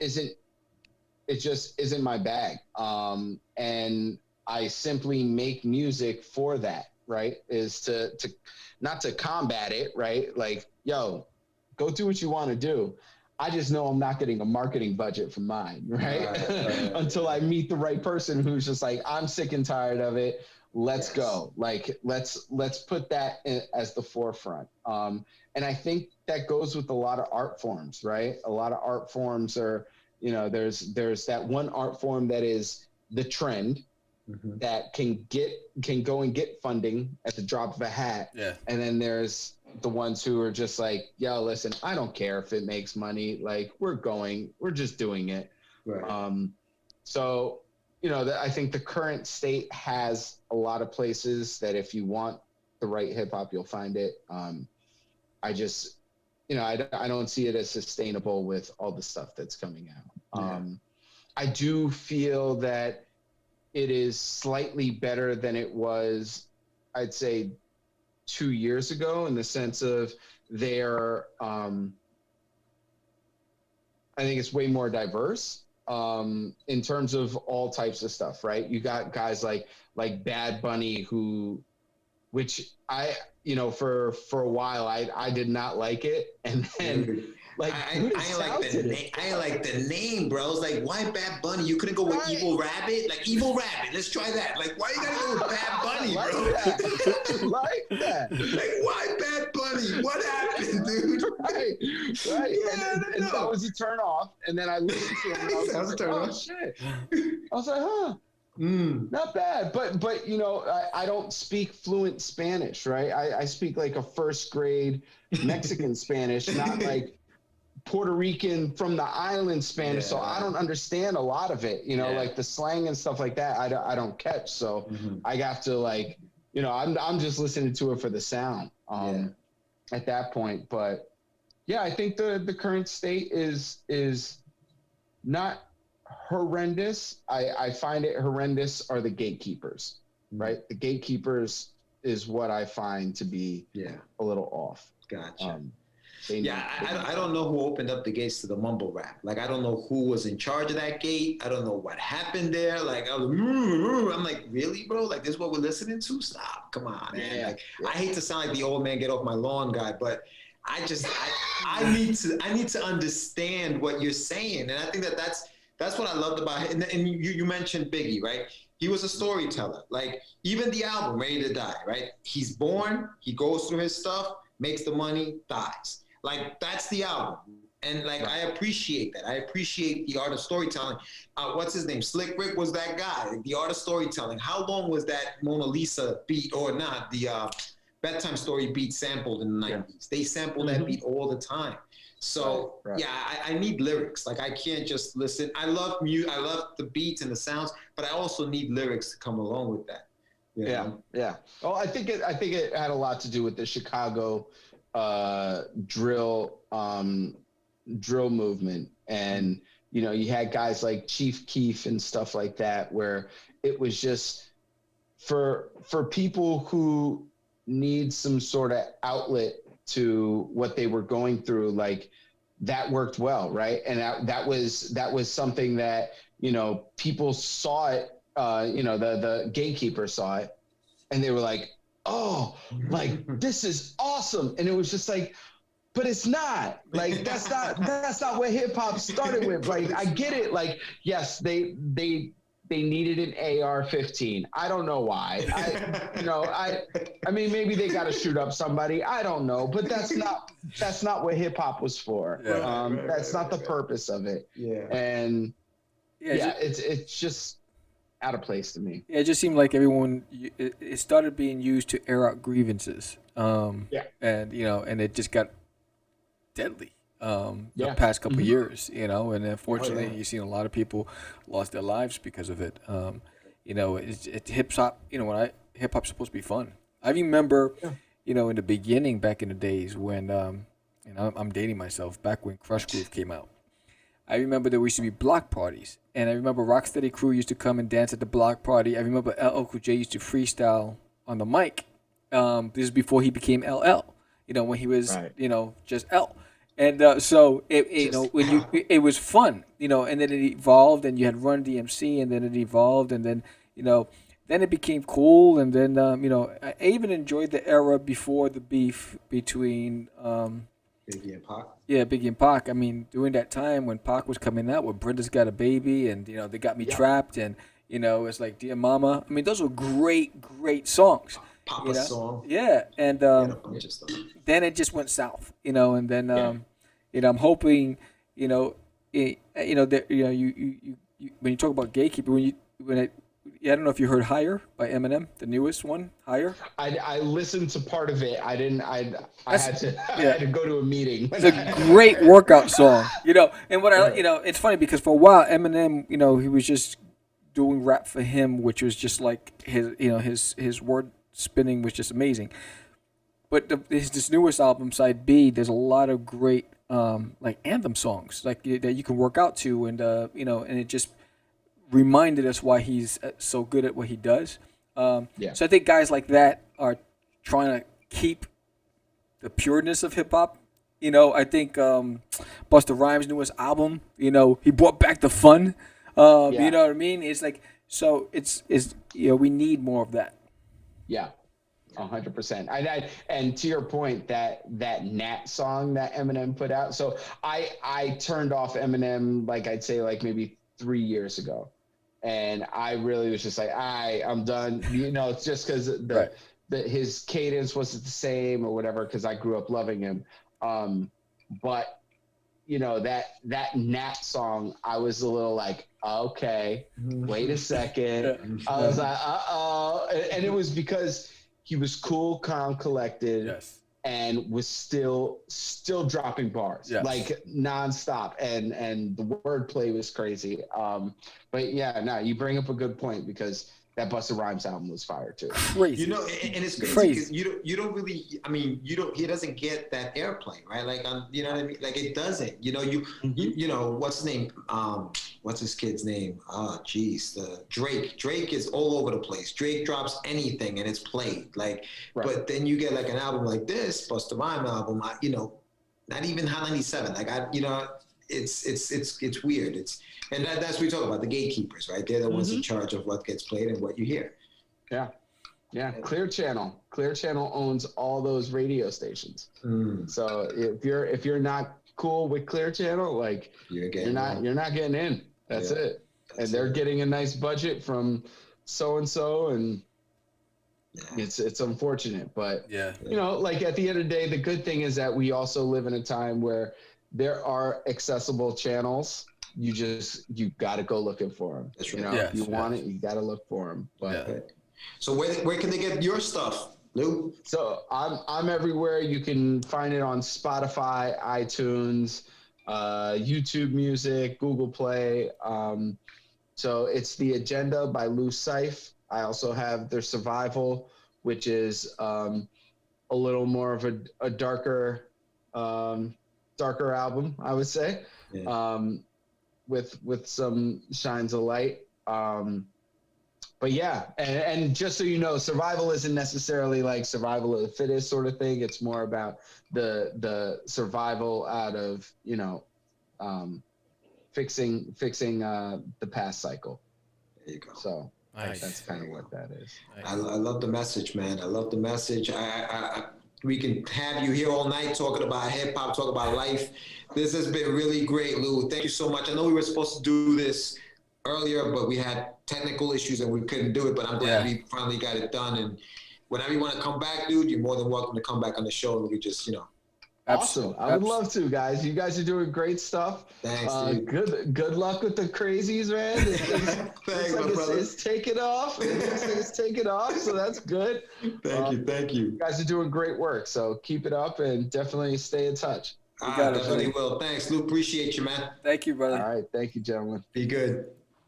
just isn't my bag. And I simply make music for that, right? Is to not to combat it, right? Like, yo, go do what you want to do. I just know I'm not getting a marketing budget for mine, right? Until I meet the right person who's just like, I'm sick and tired of it. Let's go. Like, let's put that as the forefront. And I think that goes with a lot of art forms, right? A lot of art forms are, you know, there's that one art form that is the trend, that can go and get funding at the drop of a hat. Yeah. And then there's the ones who are just like, yo, listen, I don't care if it makes money. Like, we're just doing it. Right. So, you know, I think the current state has a lot of places that if you want the right hip hop, you'll find it. I just, you know, I don't see it as sustainable with all the stuff that's coming out. I do feel that it is slightly better than it was, I'd say, 2 years ago, in the sense of they're, I think it's way more diverse in terms of all types of stuff, right? You got guys like Bad Bunny, which I, you know, for a while, I did not like it. And then like, I ain't like the name, bro. It's like, why Bad Bunny? You couldn't go with Evil Rabbit? Like, Evil Rabbit, let's try that. Like, why you gotta go with Bad Bunny, bro? Like that. Like, why Bad Bunny? What happened, dude? Right. Yeah, and that was a turn off. And then I listened to it and I was like, oh, shit. I was like, huh. Not bad, but you know, I don't speak fluent Spanish, right? I speak like a first grade Mexican Spanish, not like Puerto Rican from the island Spanish. So I don't understand a lot of it, you know, like the slang and stuff like that. I don't catch. So I got to, like, you know, I'm just listening to it for the sound at that point. But yeah, I think the current state is not horrendous. I find it horrendous are the gatekeepers, right? The gatekeepers is what I find to be a little off. Gotcha. I don't know who opened up the gates to the mumble rap. Like, I don't know who was in charge of that gate. I don't know what happened there. Like, I'm like, really, bro? Like, this is what we're listening to? Stop. Come on, man. Yeah. Like, I hate to sound like the old man get off my lawn guy, but I need to understand what you're saying. And I think that's what I loved about it. And you mentioned Biggie, right? He was a storyteller. Like, even the album, Ready to Die, right? He's born, he goes through his stuff, makes the money, dies. Like, that's the album. And, like, I appreciate that. I appreciate the art of storytelling. What's his name? Slick Rick was that guy, the art of storytelling. How long was that Mona Lisa beat, or not, the Bedtime Story beat sampled in the 90s? They sampled that beat all the time. So I need lyrics. Like, I can't just listen. I love I love the beats and the sounds, but I also need lyrics to come along with that. Yeah. Oh, I think it had a lot to do with the Chicago drill movement, and you had guys like Chief Keef and stuff like that, where it was just for people who need some sort of outlet to what they were going through. Like, that worked well, right? And that was something that people saw it. The gatekeeper saw it, and they were like, "Oh, like, this is awesome!" And it was just like, but it's not. Like, that's not what hip hop started with. Like, I get it. Like, yes, they needed an AR-15. I don't know why. I mean, maybe they got to shoot up somebody. I don't know, but that's not what hip hop was for. That's not the purpose of it. Yeah. And it's just out of place to me. Yeah, it just seemed like it started being used to air out grievances. And it just got deadly. The past couple of years, and unfortunately, you've seen a lot of people lost their lives because of it. It's hip hop. Hip hop's supposed to be fun. I remember, in the beginning, back in the days when, I'm dating myself, back when Crush Groove came out. I remember there used to be block parties, and I remember Rocksteady Crew used to come and dance at the block party. I remember LL Cool J used to freestyle on the mic. This is before he became LL. When he was, just L. And so it was fun, and then it evolved, and you had Run DMC, and then it evolved, and then then it became cool, and then I even enjoyed the era before the beef between Biggie and Pac. Yeah, Biggie and Pac. I mean, during that time when Pac was coming out with Brenda's Got a Baby, and They Got Me Trapped, and it's like Dear Mama. I mean, those were great songs. Papa's song. Yeah, and then it just went south, and then I'm hoping, that you when you talk about Gatekeeper, I don't know if you heard Higher by Eminem, the newest one, Higher. I listened to part of it. I didn't. I had to go to a meeting. It's a great workout song, And what it's funny because for a while Eminem, he was just doing rap for him, which was just like his word spinning was just amazing. But this newest album, Side B, there's a lot of great like anthem songs like that you can work out to, and and it just reminded us why he's so good at what he does. So I think guys like that are trying to keep the pureness of hip hop. I think Busta Rhymes' newest album, he brought back the fun. You know what I mean? It's like, so it's we need more of that. Yeah. 100%. And to your point, that Nat song that Eminem put out. So I turned off Eminem, like I'd say like maybe 3 years ago. And I really was just like, I'm done. It's just because his cadence wasn't the same or whatever, because I grew up loving him. But that Nat song, I was a little like, okay, wait a second. I was like, uh-oh. And it was because he was cool, calm, collected, and was still dropping bars, like nonstop. And the wordplay was crazy. But you bring up a good point, because that Busta Rhymes album was fire too. Crazy. And it's crazy because you don't really, he doesn't get that airplay, right? Like, you know what I mean? Like, it doesn't, what's his name? What's his kid's name? Drake. Drake is all over the place. Drake drops anything and it's played. Like, but then you get like an album like this, Busta Rhymes album, not even Hot 97. Like it's weird. And that's what we talk about, the gatekeepers, right? They're the ones in charge of what gets played and what you hear. Yeah, Clear Channel owns all those radio stations. So if you're not cool with Clear Channel, like you're not getting in. That's it. And they're getting a nice budget from so and so, and it's unfortunate, but you know, like at the end of the day, the good thing is that we also live in a time where there are accessible channels. You got to go looking for them. That's right. You know, if you want it, you got to look for them. But so where can they get your stuff, Lou? So I'm everywhere. You can find it on Spotify, iTunes, YouTube Music, Google Play. So it's The Agenda by Lou Cyph. I also have their Survival, which is a little more of a darker album, I would say, with some shines of light. But yeah, and just so you know, Survival isn't necessarily like survival of the fittest sort of thing. It's more about the survival out of, you know, fixing the past cycle. There you go. So that's kind of what that is. I love the message, man. I love the message. We can have you here all night talking about hip hop, talking about life. This has been really great, Lou. Thank you so much. I know we were supposed to do this earlier, but we had technical issues and we couldn't do it. But I'm glad we finally got it done. And whenever you want to come back, dude, you're more than welcome to come back on the show, and we just, you know. Awesome. I would love to, guys. You guys are doing great stuff. Thanks, dude. Good luck with the Crazies, man. Thanks, my brother. It's taking off. It's taking off, so that's good. Thank you. You guys are doing great work, so keep it up and definitely stay in touch. Definitely will. Thanks, Lou. Appreciate you, man. Thank you, brother. All right. Thank you, gentlemen. Be good.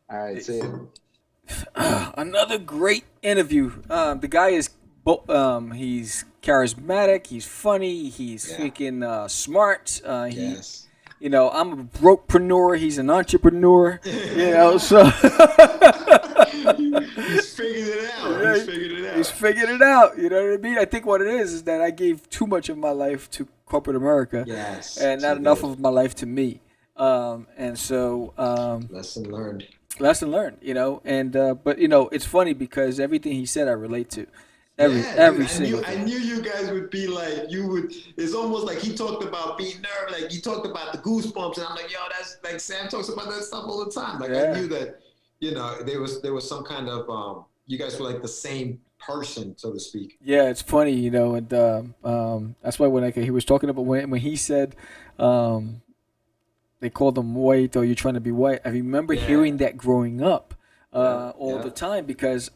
All right. See you. Another great interview. The guy is he's charismatic, he's funny, he's freaking smart. Yes. You know, I'm a brokepreneur, he's an entrepreneur. You know, so He's figured it out. He's figured it out. You know what I mean? I think what it is that I gave too much of my life to corporate America, and not enough of my life to me. And so lesson learned. You know, and but you know, it's funny because everything he said I relate to. Every single thing. I knew you guys would be like, it's almost like he talked about being nervous, like he talked about the goosebumps, and I'm like, yo, that's like Sam talks about that stuff all the time. Like I knew that, you know, there was some kind of you guys were like the same person, so to speak. Yeah, it's funny, you know, and that's why when he was talking about when he said they called him white, or you're trying to be white, I remember hearing that growing up all the time, because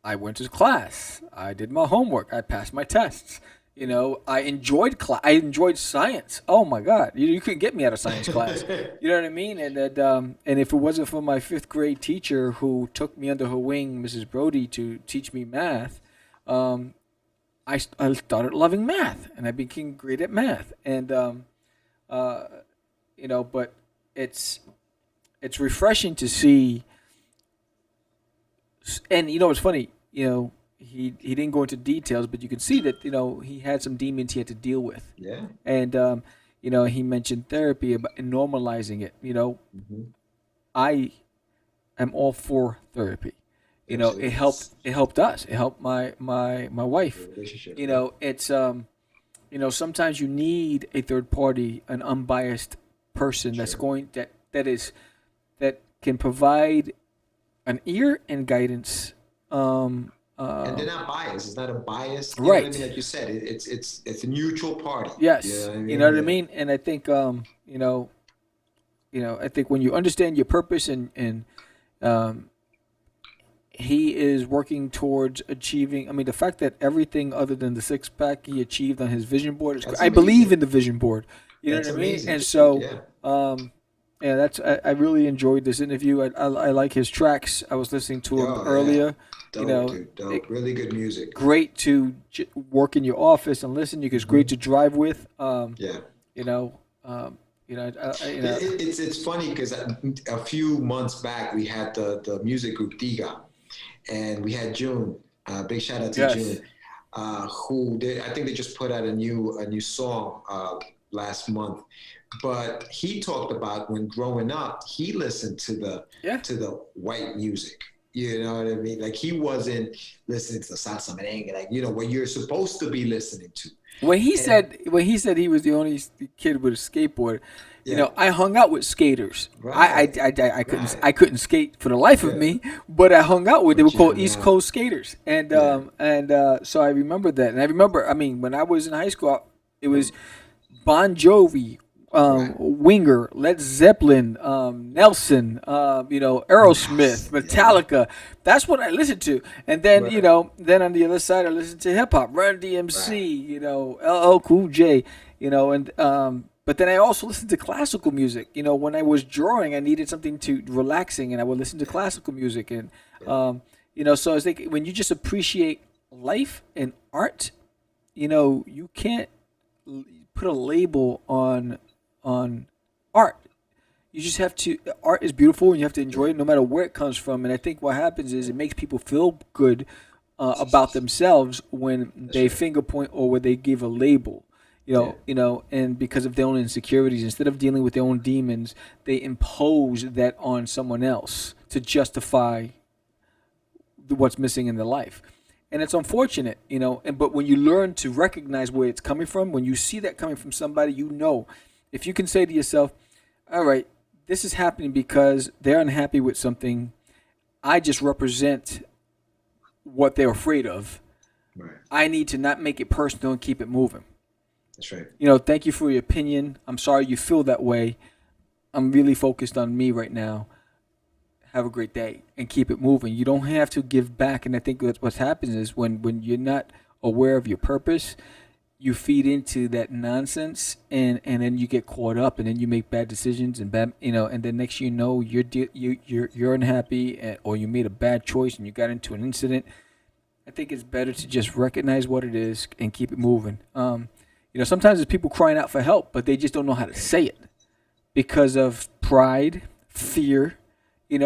I went to class, I did my homework, I passed my tests. You know, I enjoyed I enjoyed science. Oh my God, you couldn't get me out of science class. You know what I mean? And that, and if it wasn't for my 5th grade teacher who took me under her wing, Mrs. Brody, to teach me math, I started loving math, and I became great at math. And you know, but it's refreshing to see. And you know, it's funny, you know, he didn't go into details, but you can see that, you know, he had some demons he had to deal with. Yeah. And you know, he mentioned therapy and normalizing it. You know, I am all for therapy. You know, it helped us. It helped my wife. You know, it's you know, sometimes you need a third party, an unbiased person that's going that can provide an ear and guidance. And they're not biased. It's not a bias. You Right. know what I mean? Like you said, it's a neutral party. Yes. You know what I mean? And I think you know, I think when you understand your purpose and he is working towards achieving. I mean, the fact that everything other than the 6-pack he achieved on his vision board is. I believe in the vision board. You know what I mean? Amazing. And so, yeah, I really enjoyed this interview. I like his tracks. I was listening to him earlier. Dope, you know, dude, dope. Really good music. Great to work in your office and listen. It's great to drive with. You know. It's funny because a few months back we had the music group Diga, and we had June. Big shout out to June, who did. I think they just put out a new song last month, but he talked about when growing up, he listened to the white music. You know what I mean? Like he wasn't listening to salsa merengue, like what you're supposed to be listening to. When he And said he was the only kid with a skateboard, yeah, I hung out with skaters. right, I couldn't skate for the life of yeah. me, but I hung out with. They were But you called hung East out. Coast skaters, and Yeah. so I remember that, and I remember, I mean, when I was in high school, it was Bon Jovi, Right. Winger, Led Zeppelin, Nelson, Aerosmith, Yes. Metallica. That's what I listened to. And then, Right. then on the other side, I listened to hip hop, Run DMC, Right. LL Cool J, and but then I also listened to classical music. When I was drawing, I needed something to relaxing, and I would listen to classical music. And so I think when you just appreciate life and art, you can't put a label on art. You just have to. Art is beautiful, and you have to enjoy it no matter where it comes from. And I think what happens is it makes people feel good about themselves when they finger point or when they give a label. And because of their own insecurities, instead of dealing with their own demons, they impose that on someone else to justify what's missing in their life. And it's unfortunate, but when you learn to recognize where it's coming from, when you see that coming from somebody, if you can say to yourself, all right, this is happening because they're unhappy with something, I just represent what they're afraid of. Right. I need to not make it personal and keep it moving. That's right. Thank you for your opinion. I'm sorry you feel that way. I'm really focused on me right now. Have a great day and keep it moving. You don't have to give back. And I think that's what happens is when you're not aware of your purpose, you feed into that nonsense, and then you get caught up, and then you make bad decisions, and and then next you're unhappy, or you made a bad choice and you got into an incident. I think it's better to just recognize what it is and keep it moving. Sometimes there's people crying out for help, but they just don't know how to say it because of pride, fear. He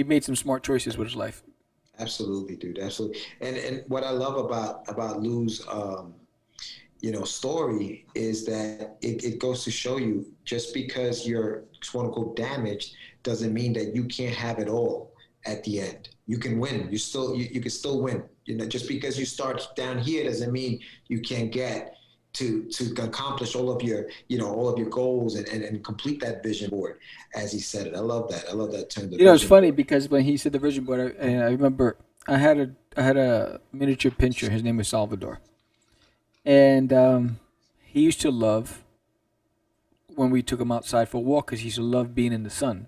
made some smart choices with his life. Absolutely, dude. Absolutely. And what I love about Lou's story is that it goes to show you just because you're quote unquote damaged doesn't mean that you can't have it all at the end. You can win. You can still win. Just because you start down here doesn't mean you can't get to accomplish all of your goals and complete that vision board, as he said it. I love that term. It's funny because when he said the vision board, I remember I had a miniature pincher. His name was Salvador, and he used to love when we took him outside for a walk because he used to love being in the sun.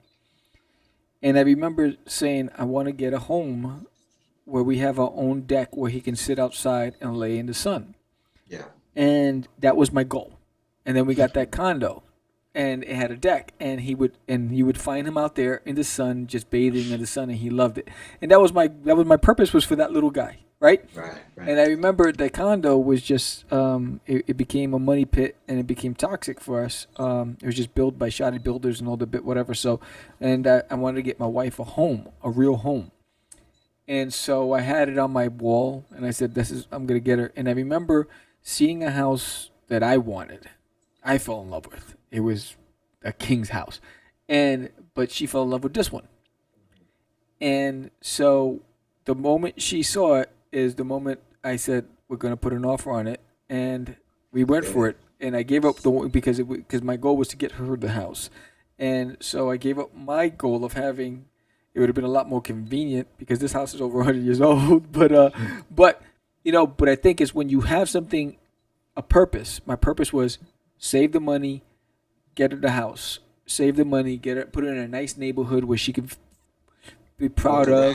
And I remember saying, I want to get a home where we have our own deck where he can sit outside and lay in the sun. Yeah. And that was my goal. And then we got that condo, and it had a deck, and you would find him out there in the sun, just bathing in the sun, and he loved it. And that was my purpose, was for that little guy, right? Right. And I remember the condo was just it became a money pit, and it became toxic for us. It was just built by shoddy builders and all the bit whatever. So, and I wanted to get my wife a home, a real home. And so I had it on my wall, and I said, I'm gonna get her. And I remember seeing a house that I wanted. I fell in love with. It was a king's house, but she fell in love with this one. And so the moment she saw it is the moment I said, we're going to put an offer on it, and we went for it. And I gave up the one because my goal was to get her the house, and so I gave up my goal of having. It would have been a lot more convenient because this house is over 100 years old. But I think it's when you have something, a purpose. My purpose was save the money, get her the house, save the money, get her, put her in a nice neighborhood where she could be proud of.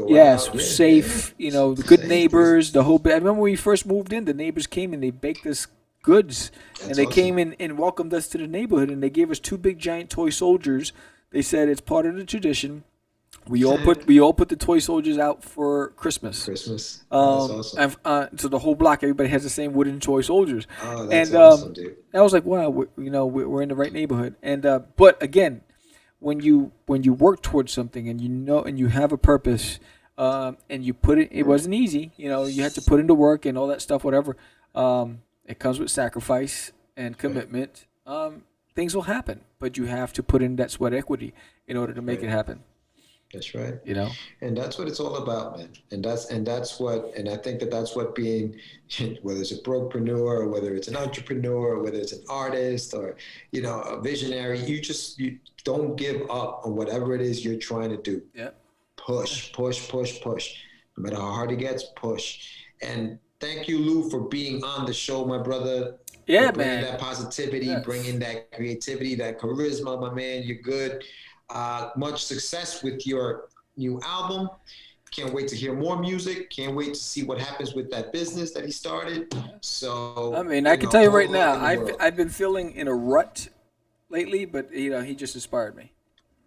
Yes, safe. The good neighbors, the whole bit. I remember when we first moved in, the neighbors came and they baked us goods, and they came in and welcomed us to the neighborhood, and they gave us 2 big giant toy soldiers. They said it's part of the tradition. We all put the toy soldiers out for Christmas. That's awesome. So the whole block, everybody has the same wooden toy soldiers. Oh, that's awesome, dude. I was like, wow, we're in the right neighborhood. And but again, when you work towards something and and you have a purpose, and you put it wasn't easy. You had to put into work and all that stuff, whatever. It comes with sacrifice and commitment. Things will happen, but you have to put in that sweat equity in order to make it happen. That's right. You know, and that's what it's all about, man. And I think that's what being, whether it's a brokepreneur or whether it's an entrepreneur or whether it's an artist or, a visionary, you don't give up on whatever it is you're trying to do. Yeah. Push. No matter how hard it gets, push. And thank you, Lou, for being on the show, my brother. Yeah, bringing man. that positivity, Yes. bringing that creativity, that charisma, my man. You're good. Much success with your new album. Can't wait to hear more music. Can't wait to see what happens with that business that he started. So I mean, I can tell you right now, I've been feeling in a rut lately, but he just inspired me.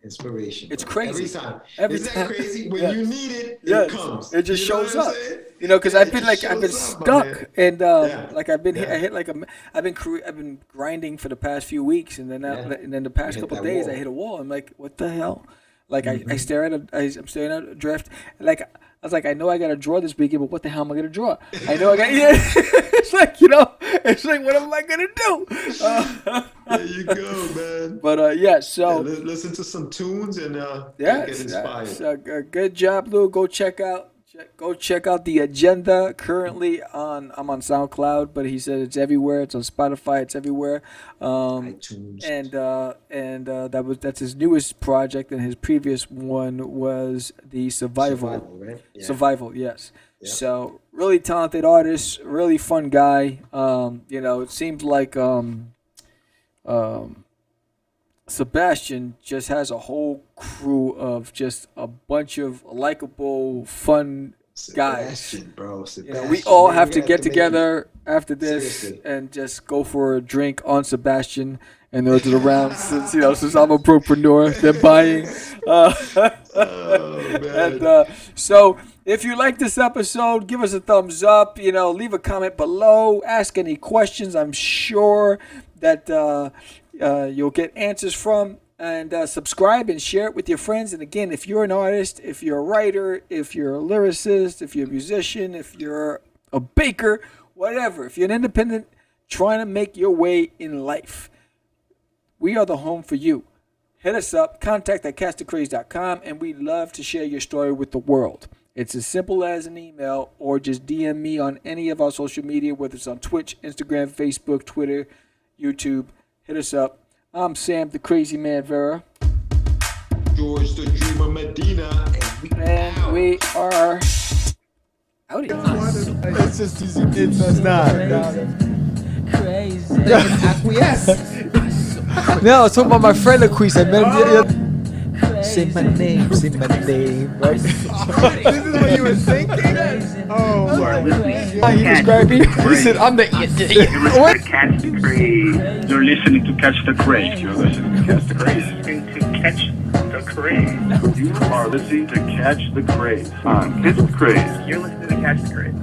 Inspiration. It's bro. crazy. Every time. Every Isn't time. that crazy? When Yes. you need it, Yes. it comes. It just You know shows what I'm up. saying? Because Yeah, I've it been just I've been shows up, my stuck, man. and Yeah. like I've been Yeah. I hit like I've been grinding for the past few weeks, and then the past hit couple that days wall. I hit a wall. I'm like, what the hell? Like I stare at I'm staring at a draft. Like I was like, I know I got to draw this weekend, but what the hell am I gonna draw? I know I got It's like it's like what am I gonna do? There you go, man. But yeah, so Listen to some tunes and yes, get inspired. good job, Lou. Go check out the agenda. Currently I'm on SoundCloud, but he said it's everywhere. It's on Spotify. It's everywhere. iTunes. And that's his newest project, and his previous one was the Survival. right? Yeah. Survival, yes. Yeah. So really talented artist, really fun guy. It seems like Sebastian just has a whole crew of just a bunch of likable, fun guys. Sebastian, bro. Sebastian. We all Man, have we're to gonna get to make together after this Seriously. and just go for a drink on Sebastian and order to the round since I'm a brokepreneur. They're buying. Oh, man. And so if you like this episode, give us a thumbs up. Leave a comment below. Ask any questions. I'm sure that you'll get answers from. And subscribe and share it with your friends. And again, if you're an artist, if you're a writer, if you're a lyricist, if you're a musician, if you're a baker, whatever, if you're an independent trying to make your way in life, we are the home for you. Hit us up, contact@catchthecraze.com, and we'd love to share your story with the world. It's as simple as an email, or just DM me on any of our social media, whether it's on Twitch, Instagram, Facebook, Twitter, YouTube. Hit us up. I'm Sam, the Crazy Man Vera, George the Dreamer Medina, and we are out here. It's just easy. It's not. Crazy. Acquiesce. No, I was talking about my friend Acquiesce. I met him. Say my name, right? This is what you were thinking? Oh, he described me. He said, I'm the. What? Catch the Craze. You're listening to Catch the Craze. You're listening to Catch the Craze. To Catch the Craze. You are listening to Catch the Craze on Catch the Craze. You're listening to Catch the Craze.